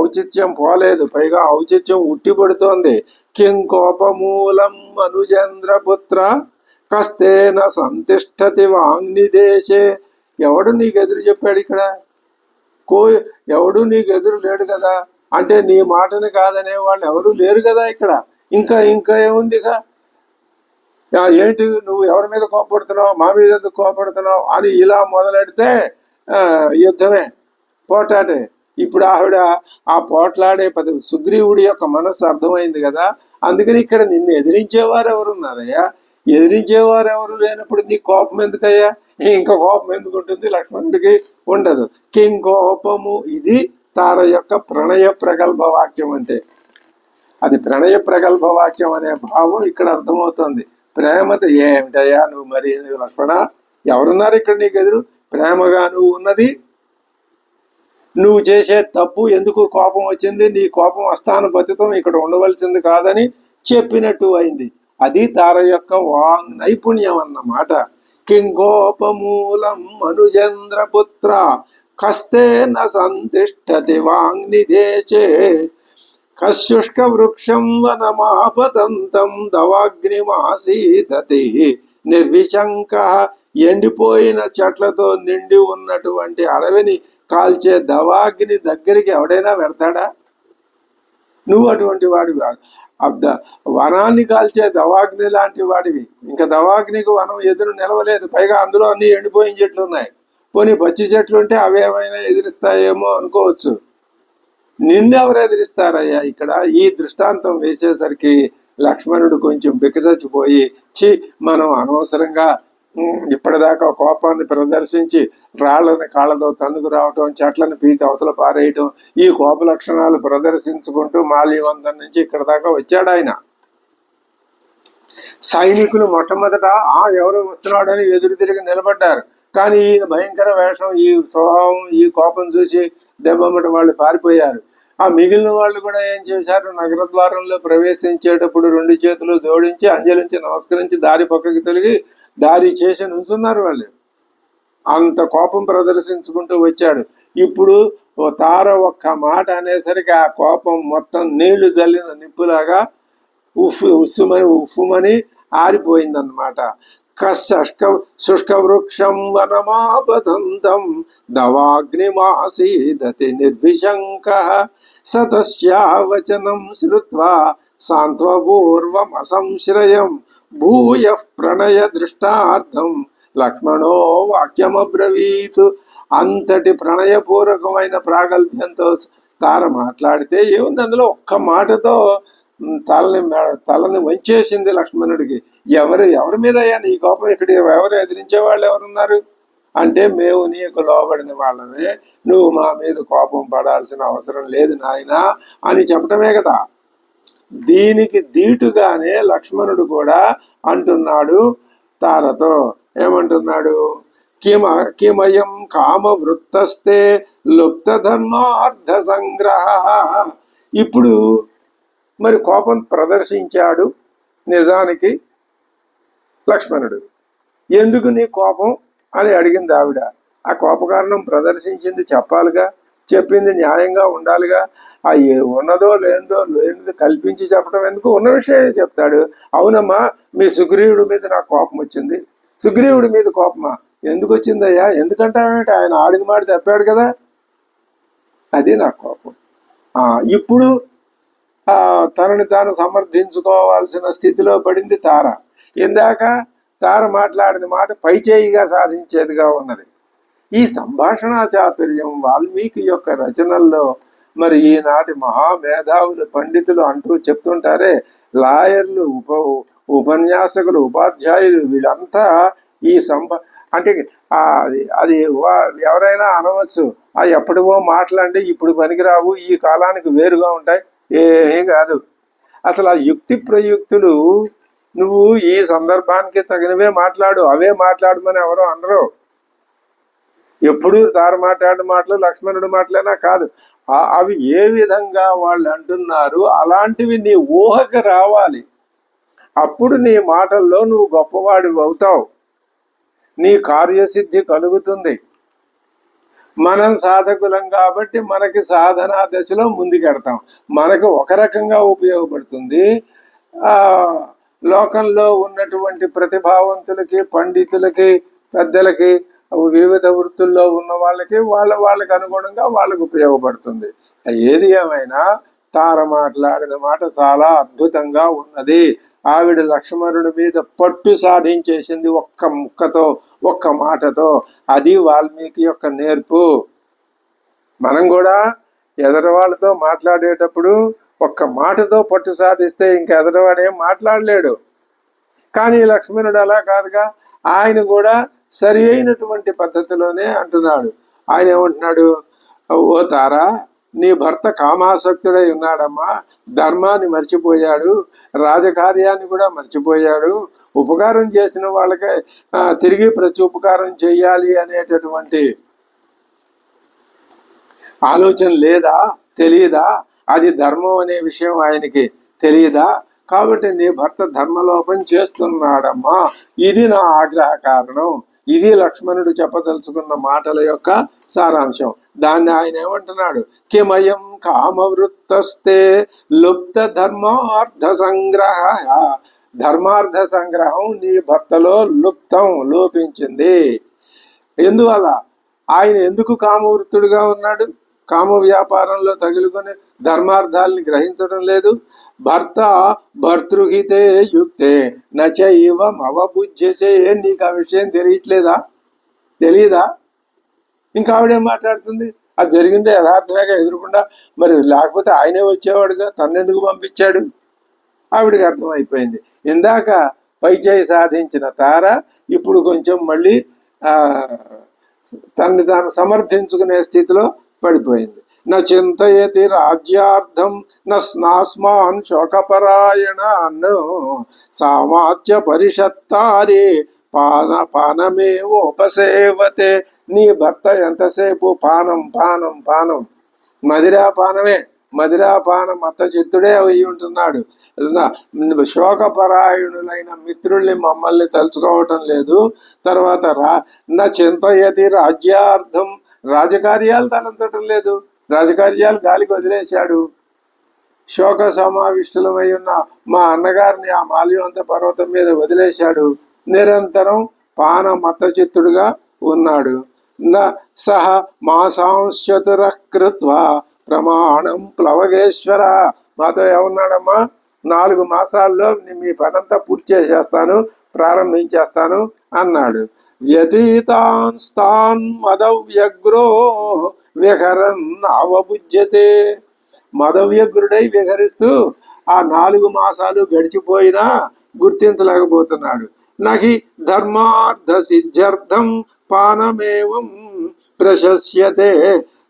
ఔచిత్యం పోలేదు, పైగా ఔచిత్యం ఉట్టిపడుతోంది. కిం కోపమూలం అనుజేంద్రపుత్ర కస్తేన సంతిష్టతి వాంగ్నిదేశే. ఎవడు నీకు ఎదురు చెప్పాడు? ఇక్కడ ఎవడు నీకు ఎదురు లేడు కదా. అంటే నీ మాటని కాదనే వాళ్ళు ఎవరు లేరు కదా ఇక్కడ. ఇంకా ఇంకా ఏముందిగా, ఏంటి నువ్వు ఎవరి మీద కోపడుతున్నావు, మా మీద ఎందుకు కోపడుతున్నావు అని ఇలా మొదలెడితే యుద్ధమే, పోటాటే. ఇప్పుడు ఆవిడ ఆ పోట్లాడే సుగ్రీవుడి యొక్క మనస్సు అర్థమైంది కదా. అందుకని ఇక్కడ నిన్ను ఎదిరించేవారు ఎవరున్నారయ్యా? ఎదిరించేవారు ఎవరు లేనప్పుడు నీ కోపం ఎందుకయ్యా? ఇంకా కోపం ఎందుకు ఉంటుంది? లక్ష్మణుడికి ఉండదు. కోపము. ఇది తార యొక్క ప్రణయ ప్రగల్భ వాక్యం అంటే. అది ప్రణయ ప్రగల్భ వాక్యం అనే భావం ఇక్కడ అర్థమవుతుంది. ప్రేమతో ఏమిటయ్యా నువ్వు మరి లక్ష్మణ, ఎవరున్నారు ఇక్కడ నీకు ఎదురు? ప్రేమగా నువ్వు ఉన్నది, నువ్వు చేసే తప్పు ఎందుకు కోపం వచ్చింది, నీ కోపం అస్థానపతితం, ఇక్కడ ఉండవలసింది కాదని చెప్పినట్టు అయింది. అది తార యొక్క వాంగ్ నైపుణ్యం అన్నమాట. కింగోపమూలం మనుజేంద్రపుత్ర కస్తే న సంతిష్టతి వాంగ్నిదేశే కశుష్క వృక్షం వనమాపతంతం దవాగ్నిమాసీదతి నిర్విశంక. ఎండిపోయిన చెట్లతో నిండి ఉన్నటువంటి అడవిని కాల్చే దవాగ్ని దగ్గరికి ఎవడైనా పెడతాడా? నువ్వు అటువంటి వాడివి. వనాన్ని కాల్చే దవాగ్ని లాంటి వాడివి. ఇంకా దవాగ్నికి వనం ఎదురు నిలవలేదు. పైగా అందులో అన్ని ఎండిపోయిన చెట్లు ఉన్నాయి. పోనీ పచ్చి చెట్లు ఉంటే అవేమైనా ఎదిరిస్తాయేమో అనుకోవచ్చు. నిన్నెవరు ఎదిరిస్తారయ్యా? ఇక్కడ ఈ దృష్టాంతం వేసేసరికి లక్ష్మణుడు కొంచెం బికచచ్చిపోయి, మనం అనవసరంగా ఇప్పటిదాకా కోపాన్ని ప్రదర్శించి రాళ్లని కాళ్ళతో తన్నుకు రావటం, చెట్లను పీకి అవతల పారేయటం, ఈ కోప లక్షణాలు ప్రదర్శించుకుంటూ మాల్యవంతం నుంచి ఇక్కడ దాకా వచ్చాడు ఆయన. సైనికులు మొట్టమొదట ఎవరు వస్తున్నాడని ఎదురు తిరిగి నిలబడ్డారు. కానీ ఈయన భయంకర వేషం, ఈ స్వభావం, ఈ కోపం చూసి దెబ్బమ్మట వాళ్ళు పారిపోయారు. ఆ మిగిలిన వాళ్ళు కూడా ఏం చేశారు? నగర ద్వారంలో ప్రవేశించేటప్పుడు 2 చేతులు జోడించి అంజలించి నమస్కరించి దారి పక్కకి తొలగి దారి చేసి నుంచున్నారు వాళ్ళు. అంత కోపం ప్రదర్శించుకుంటూ వచ్చాడు. ఇప్పుడు తార ఒక్క మాట అనేసరికి ఆ కోపం మొత్తం నీళ్లు జల్లిన నిప్పులాగా ఉఫ్ఫుమని ఆరిపోయిందన్నమాట. శుష్క వృక్షం వనమాపదంతం దవాగ్నిమాసీదతి నిర్విశంక సతస్యావచనం శ్రుత్వా సాంత్వపూర్వమసంశ్రయం భూయ ప్రణయ దృష్టార్థం లక్ష్మణో వాక్యమబ్రవీత్. అంతటి ప్రణయపూర్వకమైన ప్రాగల్భ్యంతో తార మాట్లాడితే ఏముంది అందులో? ఒక్క మాటతో తలని వంచేసింది లక్ష్మణుడికి. ఎవరి మీద అయ్యా నీ కోపం? ఇక్కడ ఎవరు ఎదిరించే వాళ్ళు ఎవరున్నారు అంటే, మేము నీకు లోబడిన వాళ్ళమే, నువ్వు మా మీద కోపం పడాల్సిన అవసరం లేదు నాయనా అని చెప్పటమే కదా. దీనికి దీటుగానే లక్ష్మణుడు కూడా అంటున్నాడు తారతో. ఏమంటున్నాడు? కిమయం కామ వృత్తస్తే లుప్త ధర్మార్థ సంగ్రహ. ఇప్పుడు మరి కోపం ప్రదర్శించాడు నిజానికి లక్ష్మణుడు. ఎందుకు నీ కోపం అని అడిగింది ఆవిడ. ఆ కోప కారణం ప్రదర్శించింది చెప్పాలిగా, చెప్పింది న్యాయంగా ఉండాలిగా. ఆ ఉన్నదో లేనిది కల్పించి చెప్పడం ఎందుకు? ఉన్న విషయం చెప్తాడు. అవునమ్మా, మీ సుగ్రీవుడి మీద నాకు కోపం వచ్చింది. సుగ్రీవుడి మీద కోపమా? ఎందుకు వచ్చిందయ్యా? ఎందుకంటావేంటి? ఆయన ఆడిన మాట తప్పాడు కదా, అది నాకు కోపం. ఇప్పుడు తనని తాను సమర్థించుకోవాల్సిన స్థితిలో పడింది తార. ఇందాక తార మాట్లాడిన మాట పైచేయిగా సాధించేదిగా ఉన్నది. ఈ సంభాషణ చాతుర్యం వాల్మీకి యొక్క రచనల్లో మరి ఈనాటి మహామేధావులు పండితులు అంటూ చెప్తుంటారే, లాయర్లు, ఉపన్యాసకులు, ఉపాధ్యాయులు, వీళ్ళంతా ఈ అంటే అది ఎవరైనా అనవచ్చు, ఎప్పటివో మాటలండి ఇప్పుడు పనికిరావు, ఈ కాలానికి వేరుగా ఉంటాయి. ఏం కాదు. అసలు ఆ యుక్తి ప్రయుక్తులు నువ్వు ఈ సందర్భానికి తగినవే మాట్లాడు, అవే మాట్లాడమని ఎవరో అనరు. ఎప్పుడు తార మాట్లాడిన మాటలు లక్ష్మణుడి మాటలేనా కాదు, అవి ఏ విధంగా వాళ్ళు అంటున్నారు అలాంటివి నీ ఊహకు రావాలి. అప్పుడు నీ మాటల్లో నువ్వు గొప్పవాడి అవుతావు, నీ కార్యసిద్ధి కలుగుతుంది. మనం సాధకులం కాబట్టి మనకి సాధనా దశలో ముందుకెడతాం, మనకు ఒక రకంగా ఉపయోగపడుతుంది. లోకంలో ఉన్నటువంటి ప్రతిభావంతులకి, పండితులకి, పెద్దలకి వివిధ వృత్తుల్లో ఉన్న వాళ్ళకి వాళ్ళకి అనుగుణంగా వాళ్ళకు ఉపయోగపడుతుంది. ఏది ఏమైనా తార మాట్లాడిన మాట చాలా అద్భుతంగా ఉన్నది. ఆవిడ లక్ష్మణుడి మీద పట్టు సాధించేసింది ఒక్క ముక్కతో, ఒక్క మాటతో. అది వాల్మీకి యొక్క నేర్పు. మనం కూడా ఎదరవాళ్ళతో మాట్లాడేటప్పుడు ఒక్క మాటతో పట్టు సాధిస్తే ఇంక ఎదరవాడు ఏం మాట్లాడలేడు. కానీ లక్ష్మణుడు అలా కాదుగా. ఆయన కూడా సరి అయినటువంటి పద్ధతిలోనే అంటున్నాడు. ఆయన ఏమంటున్నాడు, ఓ తారా, నీ భర్త కామాసక్తుడై ఉన్నాడమ్మా, ధర్మాన్ని మర్చిపోయాడు, రాజకార్యాన్ని కూడా మర్చిపోయాడు. ఉపకారం చేసిన వాళ్ళకే తిరిగి ప్రతి ఉపకారం చెయ్యాలి అనేటటువంటి ఆలోచన లేదా, తెలియదా? అది ధర్మం అనే విషయం ఆయనకి తెలియదా? కాబట్టి నీ భర్త ధర్మలోపం చేస్తున్నాడమ్మా. ఇది నా ఆగ్రహ కారణం. ఇది లక్ష్మణుడు చెప్పదలుచుకున్న మాటల యొక్క సారాంశం. దాన్ని ఆయన ఏమంటున్నాడు, కిమయం కామవృత్తస్తే లుప్త ధర్మార్థ సంగ్రహ. ధర్మార్థ సంగ్రహం నీ భర్తలో లోపించింది. ఎందువల్ల? ఆయన ఎందుకు కామవృత్తుడుగా ఉన్నాడు? కామ వ్యాపారంలో తగులుకొని ధర్మార్థాలని గ్రహించడం లేదు. భర్త భర్తృహితే యుక్తే నచైవ అవబుజ్యసే. నీకు ఆ విషయం తెలియదా? ఇంకా ఆవిడేం మాట్లాడుతుంది? అది జరిగిందే యథార్థంగా ఎదురుకుండా, మరి లేకపోతే ఆయనే వచ్చేవాడుగా, తన్నెందుకు పంపించాడు? ఆవిడికి అర్థమైపోయింది. ఇందాక పైచేయి సాధించిన తార ఇప్పుడు కొంచెం మళ్ళీ తన్ని తాను సమర్థించుకునే స్థితిలో పడిపోయింది. నా చింతయతి రాజ్యార్థం నాస్మాన్ శోకపరాయణాన్ సామాత్య పరిషత్తారే పానమేవోపసేవతే. నీ భర్త ఎంతసేపు పానం మదిరాపాన మత్త చిత్తుడే అయి ఉంటున్నాడు. శోకపరాయణులైన మిత్రుల్ని మమ్మల్ని తలుచుకోవటం లేదు. తర్వాత నా చింతయతి రాజ్యార్థం, రాజకార్యాలు తలంచటం లేదు. రాజకార్యాలు గాలికి వదిలేశాడు. శోక సమావిష్టులమై ఉన్న మా అన్నగారిని ఆ మాల్యవంత పర్వతం మీద వదిలేశాడు. నిరంతరం పాన మత్తచిత్తుడుగా ఉన్నాడు. సహ మాసాంశతుర కృత్వా ప్రమాణం ప్లవగేశ్వర. మాతో ఏమన్నాడమ్మా, 4 మాసాల్లో మీ పనంతా పూర్తి చేసేస్తాను, ప్రారంభించేస్తాను అన్నాడు. వ్యతీతాన్ మదవ్యగ్రో విహరన్ అవబుజ్యతే. మదవ్యగ్రుడై విహరిస్తూ ఆ 4 మాసాలు గడిచిపోయినా గుర్తించలేకపోతున్నాడు. నహి ధర్మార్థ సిద్ధ్యర్థం పానమేవం ప్రశస్యతే.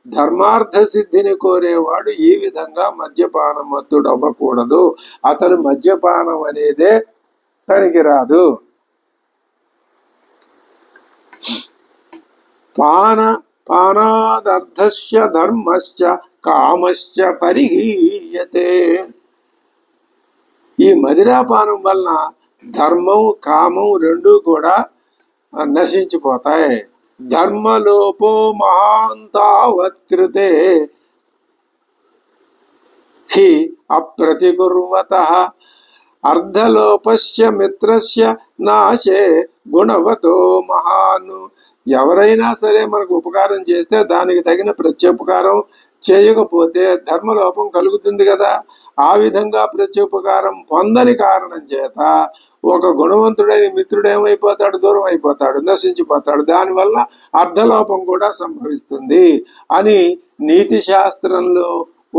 ధర్మార్థ సిద్ధిని కోరేవాడు ఈ విధంగా మద్యపానం మత్తుడు అవ్వకూడదు. అసలు మద్యపానం అనేదే పనికిరాదు. పానాదర్థస్య ధర్మశ్చ కామశ్చ పరిహీయతే. ఈ మదిరాపానం వలన ధర్మం కామం రెండూ కూడా నశించిపోతాయి. ధర్మలోపో మహాంతావత్కృతే హి అప్రతికుర్వతః అర్ధలోపస్య మిత్రస్య నాశే గుణవతో మహాను. ఎవరైనా సరే మనకు ఉపకారం చేస్తే దానికి తగిన ప్రత్యుపకారం చేయకపోతే ధర్మలోపం కలుగుతుంది కదా. ఆ విధంగా ప్రత్యుపకారం పొందని కారణం చేత ఒక గుణవంతుడైన మిత్రుడు ఏమైపోతాడు, దూరం అయిపోతాడు, నశించిపోతాడు. దానివల్ల అర్ధలోపం కూడా సంభవిస్తుంది అని నీతి శాస్త్రంలో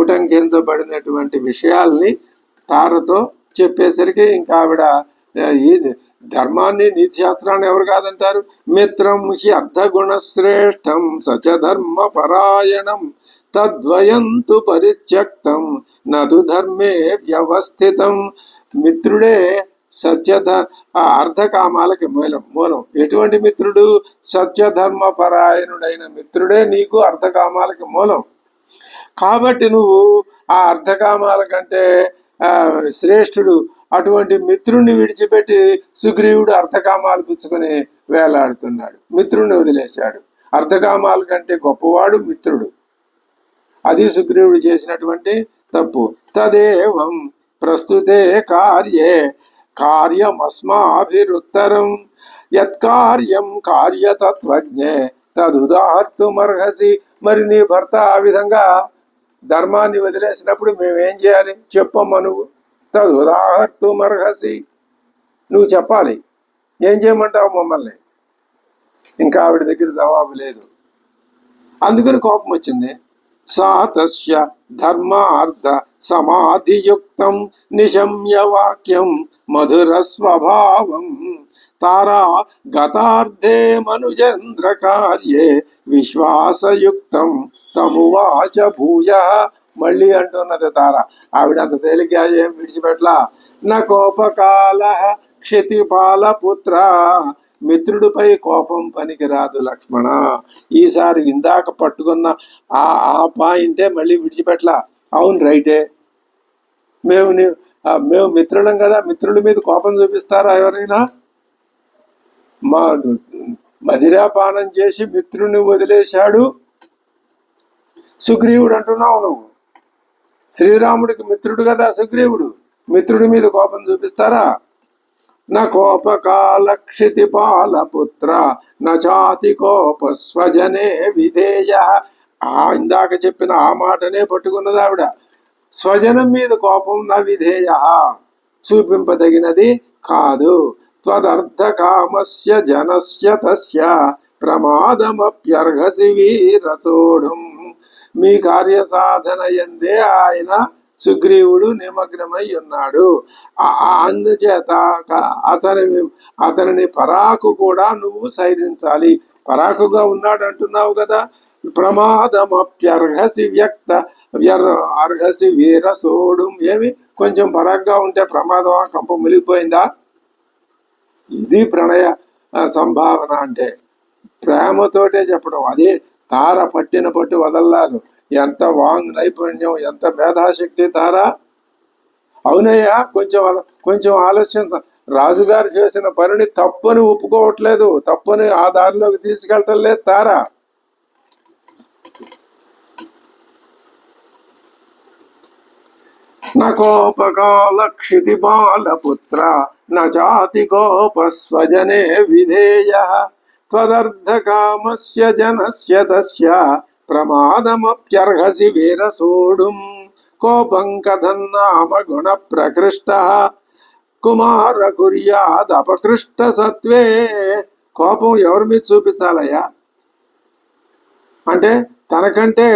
ఉటంకించబడినటువంటి విషయాల్ని తారతో చెప్పేసరికి ఇంకా ఆవిడ ఈ ధర్మాన్ని నీతి శాస్త్రాన్ని ఎవరు కాదంటారు. మిత్రం హి అర్ధగుణశ్రేష్టం సచ ధర్మ పరాయణం తద్వయంతు పరిత్యక్తం నదు ధర్మే వ్యవస్థితం. మిత్రుడే అర్ధకామాలకి మూలం. ఎటువంటి మిత్రుడు? సత్యధర్మ పరాయణుడైన మిత్రుడే నీకు అర్ధకామాలకి మూలం. కాబట్టి నువ్వు ఆ అర్ధకామాల కంటే శ్రేష్ఠుడు. అటువంటి మిత్రుణ్ణి విడిచిపెట్టి సుగ్రీవుడు అర్ధకామాలు పుచ్చుకొని వేలాడుతున్నాడు. మిత్రుణ్ణి వదిలేశాడు. అర్ధకామాల కంటే గొప్పవాడు మిత్రుడు. అది సుగ్రీవుడు చేసినటువంటి తప్పు. తదేవం ప్రస్తుతే కార్యమస్మాభిరుత్తరం యత్కార్యం కార్యతత్వజ్ఞే తదుదార్తుమర్హసి. మరి నీ భర్త ఆ విధంగా ధర్మాన్ని వదిలేసినప్పుడు మేమేం చేయాలి చెప్పమ్మా నువ్వు. తదుదాహర్తుమర్హసి, నువ్వు చెప్పాలి, ఏం చేయమంటావు మమ్మల్ని. ఇంకా ఆవిడ దగ్గర జవాబు లేదు. అందుకని కోపం వచ్చింది. సా తస్య ధర్మార్థ సమాధియుక్తం నిశమ్య వాక్యం మధుర స్వభావం తారా గతార్థే మనుజేంద్ర కార్యే విశ్వాసయుక్తం తమువాచ భూయ. మళ్ళీ అంటున్నది తార. ఆవిడంత తేలిగ్గా ఏం విడిచిపెట్లా. నా కోపకాల క్షితిపాల పుత్ర, మిత్రుడిపై కోపం పనికిరాదు లక్ష్మణ. ఈసారి ఇందాక పట్టుకున్న ఆ పాయింటే మళ్ళీ విడిచిపెట్లా. అవును రైటే, మేము మిత్రులం కదా, మిత్రుడి మీద కోపం చూపిస్తారా ఎవరైనా? మా మదిరాపానం చేసి మిత్రుడిని వదిలేశాడు సుగ్రీవుడు అంటున్నావు నువ్వు. శ్రీరాముడికి మిత్రుడు కదా సుగ్రీవుడు, మిత్రుడి మీద కోపం చూపిస్తారా? నా కోపకాల క్షితిపాల పుత్ర నాతి కోప స్వజనే విధేయ. ఇందాక చెప్పిన ఆ మాటనే పట్టుకున్నది ఆవిడ. స్వజనం మీద కోపం నా విధేయ, చూపింపదగినది కాదు. త్వదర్థ కామస్య జనస్య తస్య ప్రమాదమప్యర్హసి వీరసోఢుం. మీ కార్యసాధన ఎందే ఆయన సుగ్రీవుడు నిమగ్నమై ఉన్నాడు. అందుచేత అతనిని పరాకు కూడా నువ్వు సైరించాలి. పరాకుగా ఉన్నాడు అంటున్నావు కదా. ప్రమాదమప్యర్హసి అర్హసి వీరసోఢుం. ఏమి కొంచెం పరాగ్గా ఉంటే ప్రమాదమా, కంప మునిగిపోయిందా? ఇది ప్రణయ సంభావన అంటే. ప్రేమతోటే చెప్పడం. అదే తార పట్టిన పట్టు వదల్లారు. ఎంత వాంగ్ నైపుణ్యం, ఎంత మేధాశక్తి తార. అవునయ్యా, కొంచెం ఆలోచించ. రాజుగారు చేసిన పనిని తప్పని ఒప్పుకోవట్లేదు, తప్పని ఆ దారిలోకి తీసుకెళ్ళటం లేదు తార. నకోపకాల క్షితిపాల పుత్ర నాతి కోప స్వజనే విధేయ త్వదర్థ కామస్య జనస్య తస్య ప్రమాదమప్యర్హసి వీరసోఢుం. కోపం కథన్నామ గుణ ప్రకృష్ట కుమార కుర్యాద్ అపకృష్ట సత్వే. కోపం ఎవరి మీద చూపించాలయ్యా అంటే తనకంటే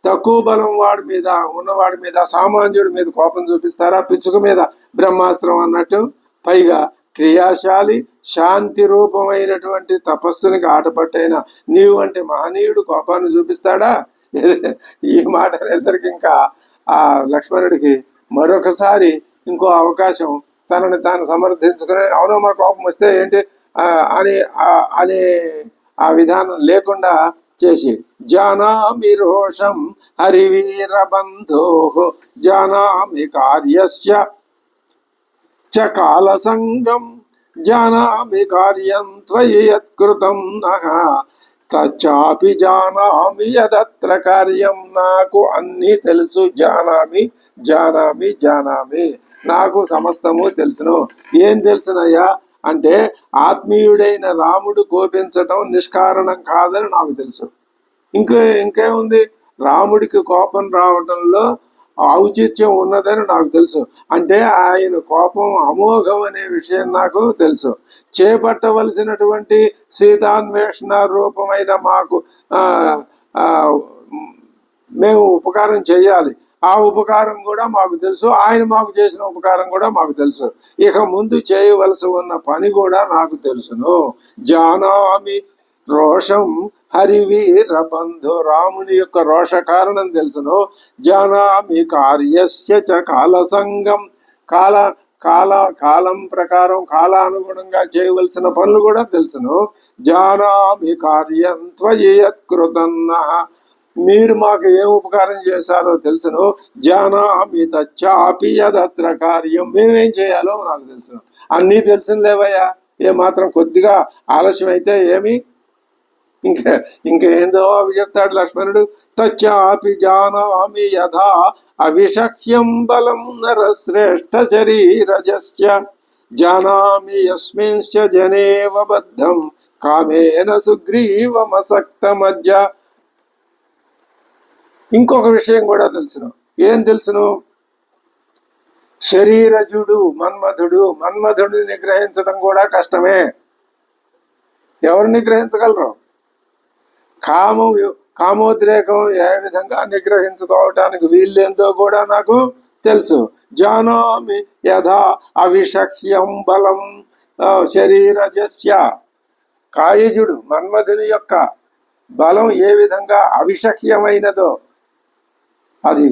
తక్కువ బలం వాడి మీద ఉన్నవాడి మీద, సామాన్యుడి మీద కోపం చూపిస్తారా? పిచ్చుక మీద బ్రహ్మాస్త్రం అన్నట్టు. పైగా క్రియాశాలి శాంతి రూపమైనటువంటి తపస్సునికి ఆటపట్టైన నీవు అంటే మహనీయుడు కోపాన్ని చూపిస్తాడా? ఈ మాట అనేసరికి ఇంకా ఆ లక్ష్మణుడికి మరొకసారి ఇంకో అవకాశం తనని తాను సమర్థించుకుని అవునమ్మా కోపం వస్తే ఏంటి అనే ఆ విధానం లేకుండా చేసి జానామి రోషం హరివీర బంధో జానామి కార్యస్య చ కాల సంగం జానామి కార్యం త్వయి యత్కృతం నః తచ్చాపి జానామి యదత్ర కార్యం. నాకు అన్నీ తెలుసు. జానామి జానామి జానామి, నాకు సమస్తము తెలుసును. ఏం తెలుసునయ్యా అంటే ఆత్మీయుడైన రాముడు కోపించటం నిష్కారణం కాదని నాకు తెలుసు. ఇంకేముంది, రాముడికి కోపం రావటంలో ఔచిత్యం ఉన్నదని నాకు తెలుసు. అంటే ఆయన కోపం అమోఘం అనే విషయం నాకు తెలుసు. చేపట్టవలసినటువంటి సీతాన్వేషణ రూపమైన మాకు మేము ఉపకారం చేయాలి. ఆ ఉపకారం కూడా మాకు తెలుసు. ఆయన మాకు చేసిన ఉపకారం కూడా మాకు తెలుసు. ఇక ముందు చేయవలసి ఉన్న పని కూడా నాకు తెలుసును. జానామి రోషం హరివీర బంధు, రాముని యొక్క రోష కారణం తెలుసును. జానామి కార్యస్య చ కాల సంగం, కాలం ప్రకారం కాలానుగుణంగా చేయవలసిన పనులు కూడా తెలుసును. జానామి కార్యం త్వయి యత్కృతం నః, మీరు మాకు ఏం ఉపకారం చేశారో తెలుసును. జానామి తచ్చాపి యదత్ర కార్యం, మేమేం చేయాలో నాకు తెలుసును. అన్నీ తెలుసులేవయ్యా, ఏమాత్రం కొద్దిగా ఆలస్యం అయితే ఏమి ఇంకేం జవాబు చెప్తాడు లక్ష్మణుడు. తచ్చాపి జానామి యథా అవిషహ్యం బలం నరశ్రేష్ఠ శరీరజస్య జానామి యస్మింశ్చ జనేవ బద్ధం కామేన సుగ్రీవమసక్త మధ్య. ఇంకొక విషయం కూడా తెలుసును. ఏం తెలుసును? శరీరజుడు మన్మధుడు నిగ్రహించడం కూడా కష్టమే. ఎవరు నిగ్రహించగలరు? కామోద్రేకం ఏ విధంగా నిగ్రహించుకోవటానికి వీళ్ళేందో కూడా నాకు తెలుసు. జానామి యథా అవిషక్ష్యం బలం శరీరజస్య. కాయజుడు మన్మధుని యొక్క బలం ఏ విధంగా అవిషక్యమైనదో, అది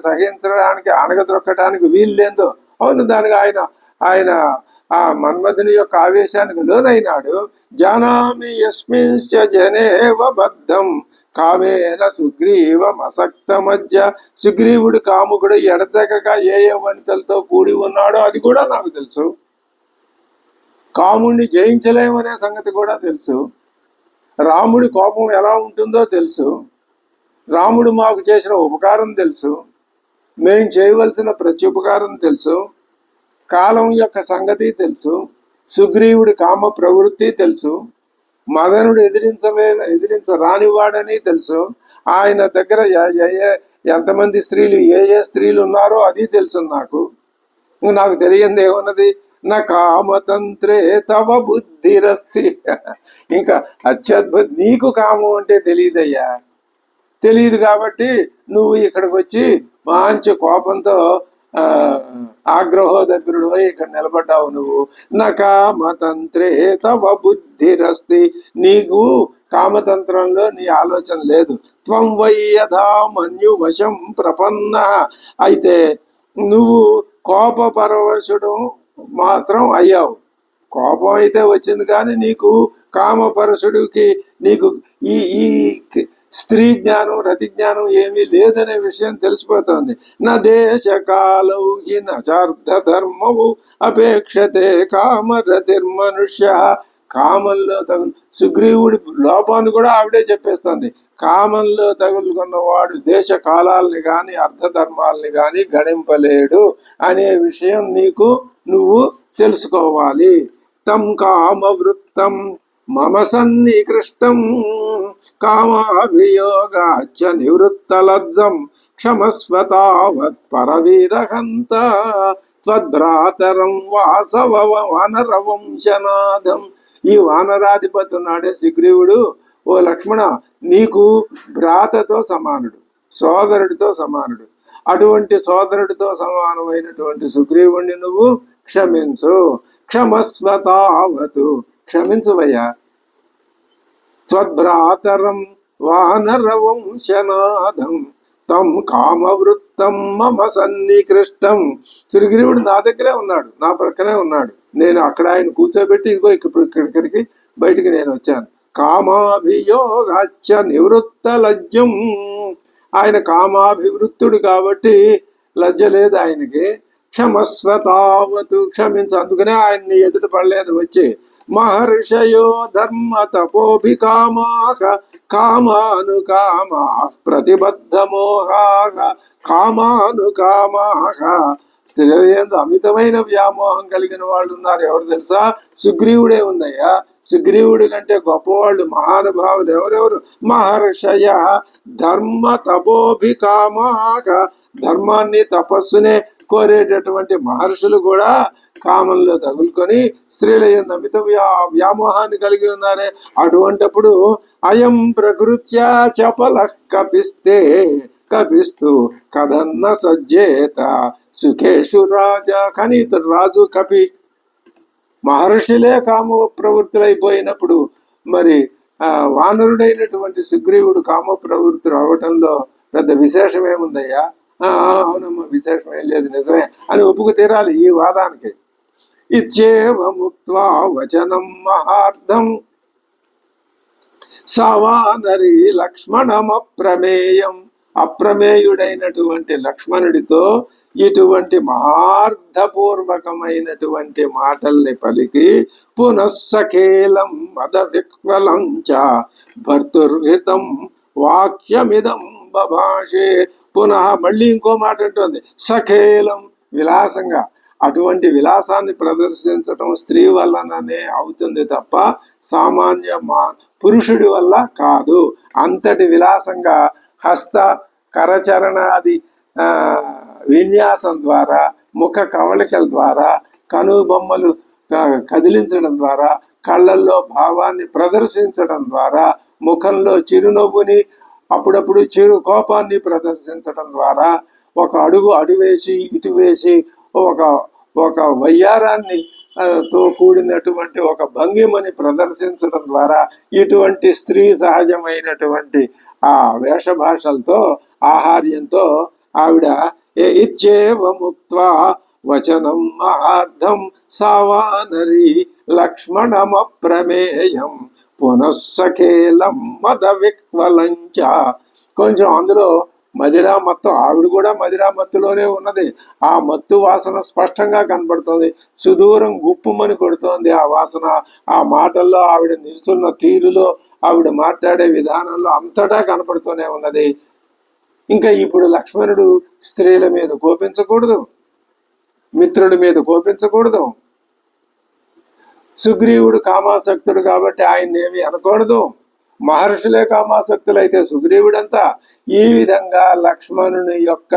సహించడానికి అణగదొక్కటానికి వీల్లేందో. అవును, దానికి ఆయన ఆ మన్మధుని యొక్క ఆవేశానికి లోనైనాడు. జానామి యస్మింశ్చ జనేవ బద్ధం కామేన సుగ్రీవమసక్త మధ్య. సుగ్రీవుడు కాముకుడు ఎడతెగక ఏ వనితలతో కూడి ఉన్నాడో అది కూడా నాకు తెలుసు. కాముణ్ణి జయించలేమనే సంగతి కూడా తెలుసు. రాముడి కోపం ఎలా ఉంటుందో తెలుసు. రాముడు మాకు చేసిన ఉపకారం తెలుసు. మేం చేయవలసిన ప్రత్యుపకారం తెలుసు. కాలం యొక్క సంగతి తెలుసు. సుగ్రీవుడి కామ ప్రవృత్తి తెలుసు. మదనుడు ఎదిరించరానివాడని తెలుసు. ఆయన దగ్గర ఎంతమంది స్త్రీలు ఏ స్త్రీలు ఉన్నారో అది తెలుసు. నాకు తెలియంది ఏమన్నది? నా కామతంత్రే తవ బుద్ధిరస్తి. ఇంకా అత్యద్భుత. నీకు కామం అంటే తెలియదయ్యా. తెలియదు కాబట్టి నువ్వు ఇక్కడికి వచ్చి మంచి కోపంతో ఆగ్రహోదగ్రుడు ఇక్కడ నిలబడ్డావు. నువ్వు నా కామతంత్రే తవ బుద్ధిరస్తి. నీకు కామతంత్రంలో నీ ఆలోచన లేదు. త్వం వై యథా మన్యువశం ప్రపన్న. అయితే నువ్వు కోపపరవశుడు మాత్రం అయ్యావు. కోపం అయితే వచ్చింది కానీ నీకు కామపరశుడికి నీకు ఈ ఈ స్త్రీ జ్ఞానం రతి జ్ఞానం ఏమీ లేదనే విషయం తెలిసిపోతుంది. నా దేశకాలౌ హి నార్థ ధర్మవు అపేక్షతే కామరతిర్మనుష్య. కామంలో సుగ్రీవుడి లోపాన్ని కూడా ఆవిడే చెప్పేస్తుంది. కామంలో తగులుకున్నవాడు దేశ కాలాలని గాని అర్థధర్మాలని గాని గణింపలేడు అనే విషయం నువ్వు తెలుసుకోవాలి. తం కామవృత్తం మమ సన్నికృష్టం కామాభియోగాచ్చ నివృత్తలజ్జం క్షమస్వతావత్ పరవీరహంత త్వద్భ్రాతరం వాసవ వానరవంశనాథం. ఈ వానరాధిపతి ఉన్నాడే సుగ్రీవుడు. ఓ లక్ష్మణ, నీకు భ్రాతతో సమానుడు, సోదరుడితో సమానుడు. అటువంటి సోదరుడితో సమానమైనటువంటి సుగ్రీవుణ్ణి నువ్వు క్షమించు. క్షమస్వతావతు, క్షమించువయ్యా. త్వద్భ్రాతరం వానరవంశనాథం తం కామవృత్తం మమ సన్నికృష్టం. సుగ్రీవుడు నా దగ్గరే ఉన్నాడు, నా ప్రక్కనే ఉన్నాడు. నేను అక్కడ ఆయన కూర్చోబెట్టి ఇదిగో ఇక్కడికి బయటికి నేను వచ్చాను. కామాభియోగాచ్చ నివృత్త లజ్జం. ఆయన కామాభివృత్తుడు కాబట్టి లజ్జ లేదు ఆయనకి. క్షమస్వతావతు, క్షమించు. అందుకనే ఆయన్ని ఎదుట పడలేదు వచ్చి. మహర్షయో ధర్మ తపోభికామాః కామానుకామాః ప్రతిబద్ధమోహాః కామానుకామాః. స్త్రీలందు అమితమైన వ్యామోహం కలిగిన వాళ్ళు ఉన్నారు. ఎవరు తెలుసా? సుగ్రీవుడే ఉందయ్యా. సుగ్రీవుడి కంటే గొప్పవాళ్ళు మహానుభావులు ఎవరెవరు? మహర్షయ ధర్మ తపోభికామాః. ధర్మాన్ని తపస్సునే కోరేటటువంటి మహర్షులు కూడా కామంలో తగులుకొని స్త్రీల యందు అమిత వ్యామోహాన్ని కలిగి ఉన్నారే. అటువంటప్పుడు అయం ప్రకృత్యా చపల కపిస్తూ కదన్న సజ్జేత సుఖేషు రాజా. కానీ ఇతడు రాజు కపి. మహర్షులే కామ ప్రవృత్తులైపోయినప్పుడు మరి వానరుడైనటువంటి సుగ్రీవుడు కామ ప్రవృత్తులు అవటంలో పెద్ద విశేషం ఏముందయ్యా? అవునమ్మా, విశేషమేం లేదు, నిజమే అని ఒప్పుకు తీరాలి ఈ వాదానికి. ఇచ్చేవ ముక్త్వా వచనం మహార్థం సవానరి లక్ష్మణమప్రమేయం. అప్రమేయుడైనటువంటి లక్ష్మణుడితో ఇటువంటి మహార్థపూర్వకమైనటువంటి మాటల్ని పలికి పునఃసఖేలం మద విక్వలం చ భర్తుర్హితం వాక్యమిదం బభాషే. పునః మళ్ళీ ఇంకో మాట అంటుంది. సఖేలం, విలాసంగా. అటువంటి విలాసాన్ని ప్రదర్శించటం స్త్రీ వల్లనే అవుతుంది తప్ప సామాన్య పురుషుడి వల్ల కాదు. అంతటి విలాసంగా హస్త కరచరణాది విన్యాసం ద్వారా, ముఖ కవళికల ద్వారా, కనుబొమ్మలు కదిలించడం ద్వారా, కళ్ళల్లో భావాన్ని ప్రదర్శించడం ద్వారా, ముఖంలో చిరునవ్వుని అప్పుడప్పుడు చిరు కోపాన్ని ప్రదర్శించడం ద్వారా, ఒక అడుగు వేసి ఇటు వేసి ఒక వయ్యారాన్ని తో కూడినటువంటి ఒక భంగిమని ప్రదర్శించడం ద్వారా, ఇటువంటి స్త్రీ సహజమైనటువంటి ఆ వేషభాషలతో, ఆహార్యంతో ఆవిడ ఇచ్చేవ ముక్త్వా వచనం మహార్థం సావానరి లక్ష్మణమప్రమేయం పునఃసఖేలం మద విక్వలంచ. కొంచెం అందులో మదిరా మత్తు, ఆవిడ కూడా మదిరా మత్తులోనే ఉన్నది. ఆ మత్తు వాసన స్పష్టంగా కనబడుతోంది. సుదూరం గుప్పుమని కొడుతోంది ఆ వాసన. ఆ మాటల్లో, ఆవిడ నిల్చున్న తీరులో, ఆవిడ మాట్లాడే విధానంలో అంతటా కనపడుతూనే ఉన్నది. ఇంకా ఇప్పుడు లక్ష్మణుడు స్త్రీల మీద కోపించకూడదు, మిత్రుడి మీద కోపించకూడదు. సుగ్రీవుడు కామాసక్తుడు కాబట్టి ఆయన్నేమి అనకూడదు. మహర్షులే కామాసక్తులైతే సుగ్రీవుడంతా. ఈ విధంగా లక్ష్మణుని యొక్క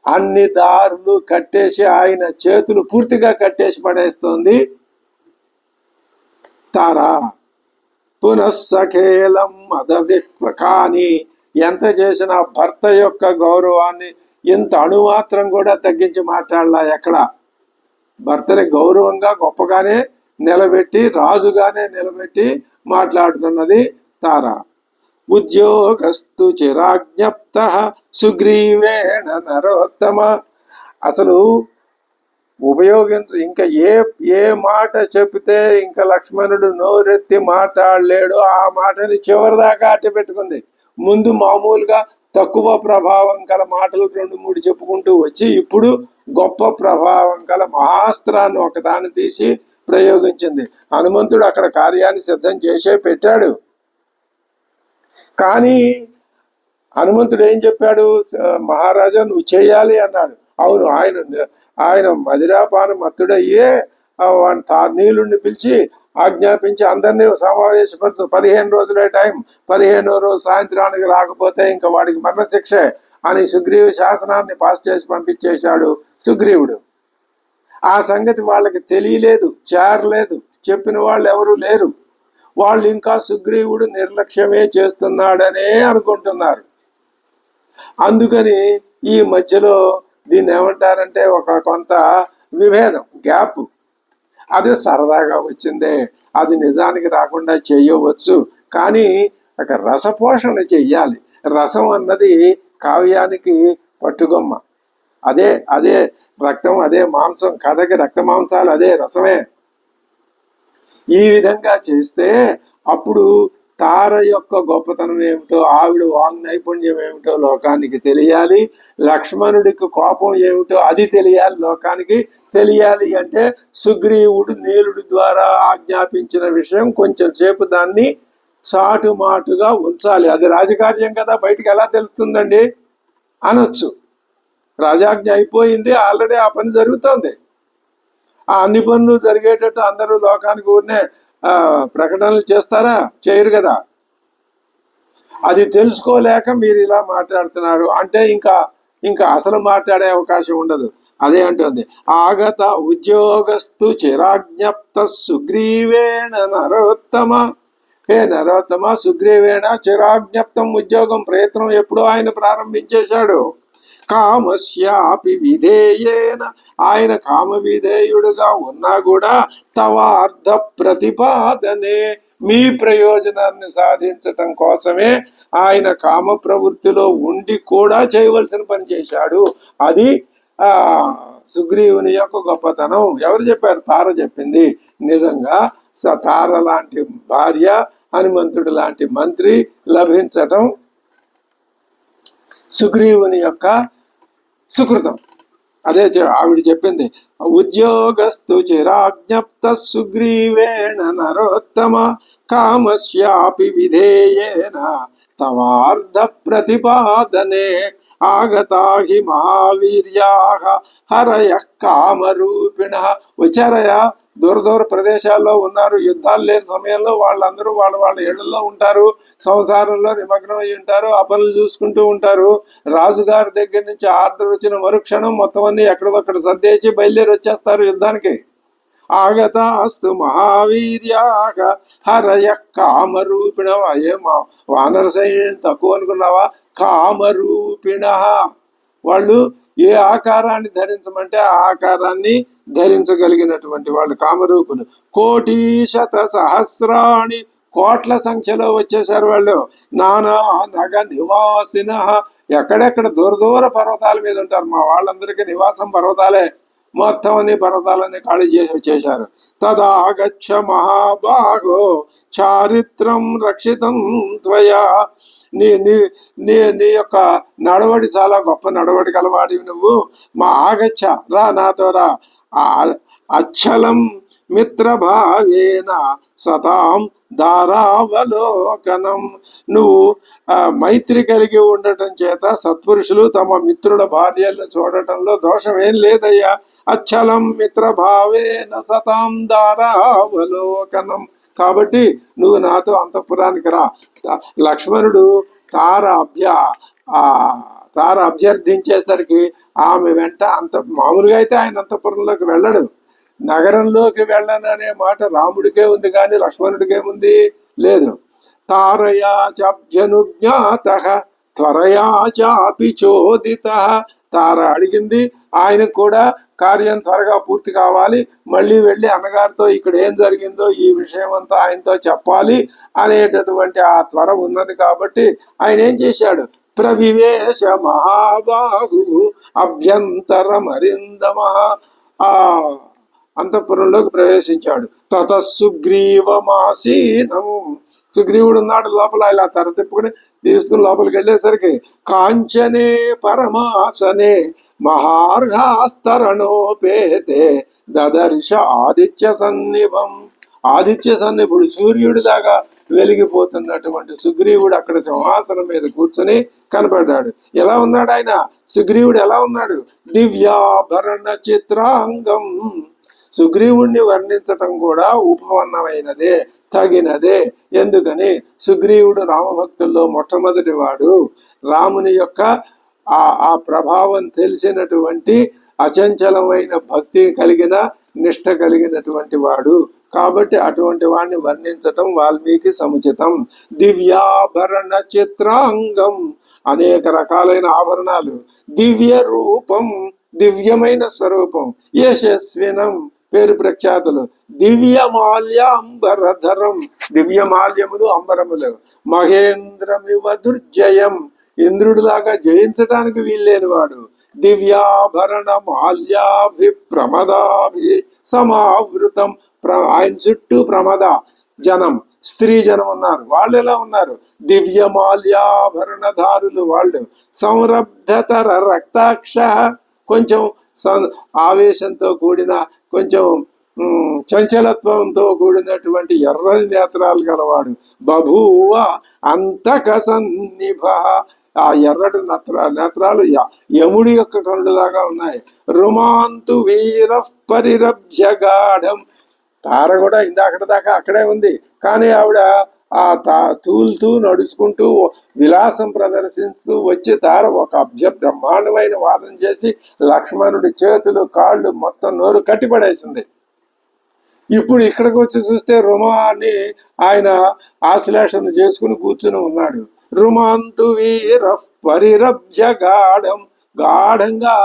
అన్ని దారులు కట్టేసి, ఆయన చేతులు పూర్తిగా కట్టేసి పడేస్తోంది తారా. పునఃసఖేలం మదవిక్వ. కానీ ఎంత చేసినా భర్త యొక్క గౌరవాన్ని ఇంత అణుమాత్రం కూడా తగ్గించి మాట్లాడలా. ఎక్కడ భర్తని గౌరవంగా గొప్పగానే నిలబెట్టి, రాజుగానే నిలబెట్టి మాట్లాడుతున్నది తార. ఉద్యోగస్తు చిరాజ్ఞప్త సుగ్రీవేణ నరోత్తమ. అసలు ఇంకా ఏ మాట చెప్తే ఇంకా లక్ష్మణుడు నోరెత్తి మాట్లాడలేడు, ఆ మాటని చివరిదాకా అట్టి పెట్టుకుంది. ముందు మామూలుగా తక్కువ ప్రభావం గల మాటలు 2-3 చెప్పుకుంటూ వచ్చి, ఇప్పుడు గొప్ప ప్రభావం గల మహాస్త్రాన్ని ఒకదాన్ని తీసి ప్రయోగించింది. హనుమంతుడు అక్కడ కార్యాన్ని సిద్ధం చేసే పెట్టాడు. కానీ హనుమంతుడు ఏం చెప్పాడు? మహారాజా నువ్వు చేయాలి అన్నాడు. అవును, ఆయన మదిరాపాన మత్తుడయ్యే నీలుణ్ణి పిలిచి ఆజ్ఞాపించి అందరినీ సమావేశపరచు. 15 రోజులే టైం, 15వ రోజు సాయంత్రానికి రాకపోతే ఇంకా వాడికి మరణశిక్షే అని సుగ్రీవ శాసనాన్ని పాస్ చేసి పంపించేశాడు సుగ్రీవుడు. ఆ సంగతి వాళ్ళకి తెలియలేదు, చేరలేదు, చెప్పిన వాళ్ళు ఎవరు లేరు. వాళ్ళు ఇంకా సుగ్రీవుడు నిర్లక్ష్యమే చేస్తున్నాడనే అనుకుంటున్నారు. అందుకని ఈ మధ్యలో దీన్ని ఏమంటారంటే కొంత విభేదం, గ్యాప్. అది సరదాగా వచ్చిందే, అది నిజానికి రాకుండా చేయవచ్చు. కానీ ఒక రసపోషణ చెయ్యాలి. రసం అన్నది కావ్యానికి పట్టుగొమ్మ. అదే రక్తం, అదే మాంసం. కథకి రక్త మాంసాలు అదే రసమే. ఈ విధంగా చేస్తే అప్పుడు తార యొక్క గొప్పతనం ఏమిటో, ఆవిడ వాంగ్ నైపుణ్యం ఏమిటో లోకానికి తెలియాలి. లక్ష్మణుడికి కోపం ఏమిటో అది తెలియాలి, లోకానికి తెలియాలి. అంటే సుగ్రీవుడు నీలుడి ద్వారా ఆజ్ఞాపించిన విషయం కొంచెం సేపు దాన్ని చాటుమాటుగా ఉంచాలి. అది రాజకార్యం కదా, బయటికి ఎలా తెలుస్తుందండి అనొచ్చు. రాజాజ్ఞ అయిపోయింది, ఆల్రెడీ ఆ పని జరుగుతోంది. ఆ అన్ని పనులు జరిగేటట్టు అందరూ లోకానికి ఊరినే ప్రకటనలు చేస్తారా? చేయరు కదా. అది తెలుసుకోలేక మీరు ఇలా మాట్లాడుతున్నారు అంటే ఇంకా అసలు మాట్లాడే అవకాశం ఉండదు. అదే అంటుంది, ఆగత ఉద్యోగస్తు చిరాజ్ఞప్త సుగ్రీవేణ నరోత్తమ. హే నరోత్తమ, సుగ్రీవేణ చిరాజ్ఞప్తం. ఉద్యోగం ప్రయత్నం ఎప్పుడో ఆయన ప్రారంభించేశాడు. కామస్యాపి విధేయేన, ఆయన కామ విధేయుడుగా ఉన్నా కూడా తవ అర్థ ప్రతిపాదనే, మీ ప్రయోజనాన్ని సాధించటం కోసమే ఆయన కామ ప్రవృత్తిలో ఉండి కూడా చేయవలసిన పని చేశాడు. అది సుగ్రీవుని యొక్క గొప్పతనం. ఎవరు చెప్పారు? తార చెప్పింది. నిజంగా తార లాంటి భార్య, హనుమంతుడు లాంటి మంత్రి లభించటం సుగ్రీవుని యొక్క సుకృతం. అదే ఆవిడ చెప్పింది, ఉద్యోగస్తు చిరాజ్ఞప్త సుగ్రీవేణ నరోత్తమ కామస్యాపి విధేయేన తవార్థ ప్రతిపాదనే. ఆగతాహి మహావీర్యాః హరయః కామరూపిణః. వచ్చారయ్యా, దూర దూర ప్రదేశాల్లో ఉన్నారు, యుద్ధాలు లేని సమయంలో వాళ్ళందరూ వాళ్ళ వాళ్ళ ఇళ్లలో ఉంటారు, సంసారంలో నిమగ్నం అయి ఉంటారు, ఆ పనులు చూసుకుంటూ ఉంటారు. రాజుగారి దగ్గర నుంచి ఆర్డర్ వచ్చిన మరుక్షణం మొత్తం అన్ని ఎక్కడొక్కడ సర్దేసి బయలుదేరి వచ్చేస్తారు యుద్ధానికి. ఆగతాస్తు మహావీర్యాః హరయః కామరూపిణః. అయ్యే మా వానర సైన్యం తక్కువ అనుకున్నావా? కామరూపిణః, వాళ్ళు ఏ ఆకారాన్ని ధరించమంటే ఆ ఆకారాన్ని ధరించగలిగినటువంటి వాళ్ళు కామరూపులు. కోటి శత సహస్రాణి, కోట్ల సంఖ్యలో వచ్చేసారు వాళ్ళు. నానా నగ నివాసిన, ఎక్కడెక్కడ దూర దూర పర్వతాల మీద ఉంటారు. మా వాళ్ళందరికీ నివాసం పర్వతాలే, మొత్తం అన్ని పర్వతాలన్నీ ఖాళీ చేసి వచ్చేశారు. తదాగచ్చ మహాబాహో చారిత్రం రక్షితం త్వయా. నీ నీ నీ నీ యొక్క నడవడి చాలా గొప్ప నడవడి కలవాడివి నువ్వు. మా ఆగచ్చ, రా, నాతో రా. అచ్చలం మిత్రభావేన సతాం దారావలోకనం. నువ్వు మైత్రి కలిగి ఉండటం చేత సత్పురుషులు తమ మిత్రుల భార్యలను చూడటంలో దోషం ఏం లేదయ్యా. అచ్చలం మిత్రభావేన సతాం దారావలోకనం. కాబట్టి నువ్వు నాతో అంతఃపురానికి రా. లక్ష్మణుడు తార అభ్యర్థించేసరికి ఆమె వెంట మామూలుగా అయితే ఆయన అంతఃపురంలోకి వెళ్ళడు. నగరంలోకి వెళ్ళననే మాట రాముడికే ఉంది కానీ లక్ష్మణుడికేముంది? లేదు. తారయా చాభ్యనుజ్ఞాతః త్వరయా చాపి చోదితః. తార అడిగింది, ఆయనకు కూడా కార్యం త్వరగా పూర్తి కావాలి, మళ్ళీ వెళ్ళి అన్నగారితో ఇక్కడ ఏం జరిగిందో ఈ విషయం అంతా ఆయనతో చెప్పాలి అనేటటువంటి ఆ త్వర ఉన్నది. కాబట్టి ఆయన ఏం చేశాడు? ప్రవివేశ మహాబాహు అభ్యంతరమరిందమ. ఆ అంతఃపురంలోకి ప్రవేశించాడు. తత సుగ్రీవమాసీనం. సుగ్రీవుడు ఉన్నాడు లోపల. ఇలా తెర తిప్పుకుని తీసుకుని లోపలికి వెళ్ళేసరికి కాంచనే పరమాసనే మహార్ఘాస్తరణోపేతే దదర్శ ఆదిత్య సన్నిభం. ఆదిత్య సన్నిభుడు, సూర్యుడిలాగా వెలిగిపోతున్నటువంటి సుగ్రీవుడు అక్కడ సింహాసనం మీద కూర్చొని కనపడ్డాడు. ఎలా ఉన్నాడు ఆయన? సుగ్రీవుడు ఎలా ఉన్నాడు? దివ్యాభరణ చిత్రాంగం. సుగ్రీవుణ్ణి వర్ణించటం కూడా ఉపపన్నమైనదే, తగినదే. ఎందుకని? సుగ్రీవుడు రామభక్తుల్లో మొట్టమొదటి వాడు. రాముని యొక్క ఆ ప్రభావం తెలిసినటువంటి అచంచలమైన భక్తి కలిగిన నిష్ట కలిగినటువంటి వాడు. కాబట్టి అటువంటి వాడిని వర్ణించటం వాల్మీకి సముచితం. దివ్యాభరణ చిత్రాంగం, అనేక రకాలైన ఆభరణాలు. దివ్య రూపం, దివ్యమైన స్వరూపం. యశస్వినం, పేరు ప్రఖ్యాతులు. దివ్యమాల్యాంబరధరం, దివ్యమాల్యములు అంబరములు. మహేంద్రమివ దుర్జయం, ఇంద్రుడిలాగా జయించటానికి వీల్లేని వాడు. దివ్యాభరణ మాల్యాభి ప్రమదాభి సమావృతం. ఆయన చుట్టూ ప్రమద జనం, స్త్రీ జనం ఉన్నారు. వాళ్ళు ఎలా ఉన్నారు? దివ్యమాల్యాభరణధారులు వాళ్ళు. సంరబ్ధతర రక్తాక్ష, కొంచెం ఆవేశంతో కూడిన, కొంచెం చంచలత్వంతో కూడినటువంటి ఎర్రని నేత్రాలు గలవాడు. బభూవ అంతక సన్నిభ, ఆ ఎర్రటి నేత్రాలు యముడి యొక్క కనులాగా ఉన్నాయి. రుమాంతు వీర పరిరభ్యగాఢం. తార కూడా ఇందాకటి దాకా అక్కడే ఉంది, కానీ ఆవిడ తూలుతూ నడుచుకుంటూ విలాసం ప్రదర్శిస్తూ వచ్చి తార ఒక బ్రహ్మాండమైన వాదన చేసి లక్ష్మణుడి చేతులు కాళ్ళు మొత్తం నోరు కట్టిపడేసింది. ఇప్పుడు ఇక్కడికి వచ్చి చూస్తే రుమా అని ఆయన ఆశ్లేషణ చేసుకుని కూర్చుని ఉన్నాడు. రుమాంతు వీర పరిరభ్య గాఢం, గాఢంగా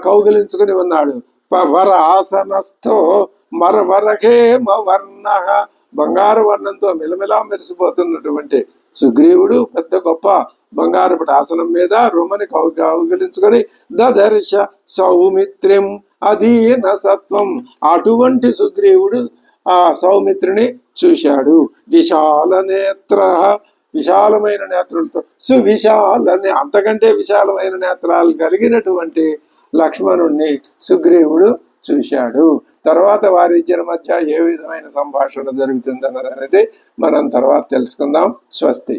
కౌగిలించుకుని ఉన్నాడు. వర ఆసనస్థో మరవరహేమ వర్ణ, బంగారు వర్ణంతో మిలమిలా మెరిసిపోతున్నటువంటి సుగ్రీవుడు పెద్ద గొప్ప బంగారపటి ఆసనం మీద రుమని కౌగిలించుకొని దదర్శ సౌమిత్రిం అధీన సత్వం. అటువంటి సుగ్రీవుడు ఆ సౌమిత్రిని చూశాడు. విశాల నేత్ర, విశాలమైన నేత్రులతో, సువిశాలనే, అంతకంటే విశాలమైన నేత్రాలు కలిగినటువంటి లక్ష్మణుణ్ణి సుగ్రీవుడు చూశాడు. తర్వాత వారిద్దరి మధ్య ఏ విధమైన సంభాషణ జరుగుతుందన్నది మనం తర్వాత తెలుసుకుందాం. స్వస్తి.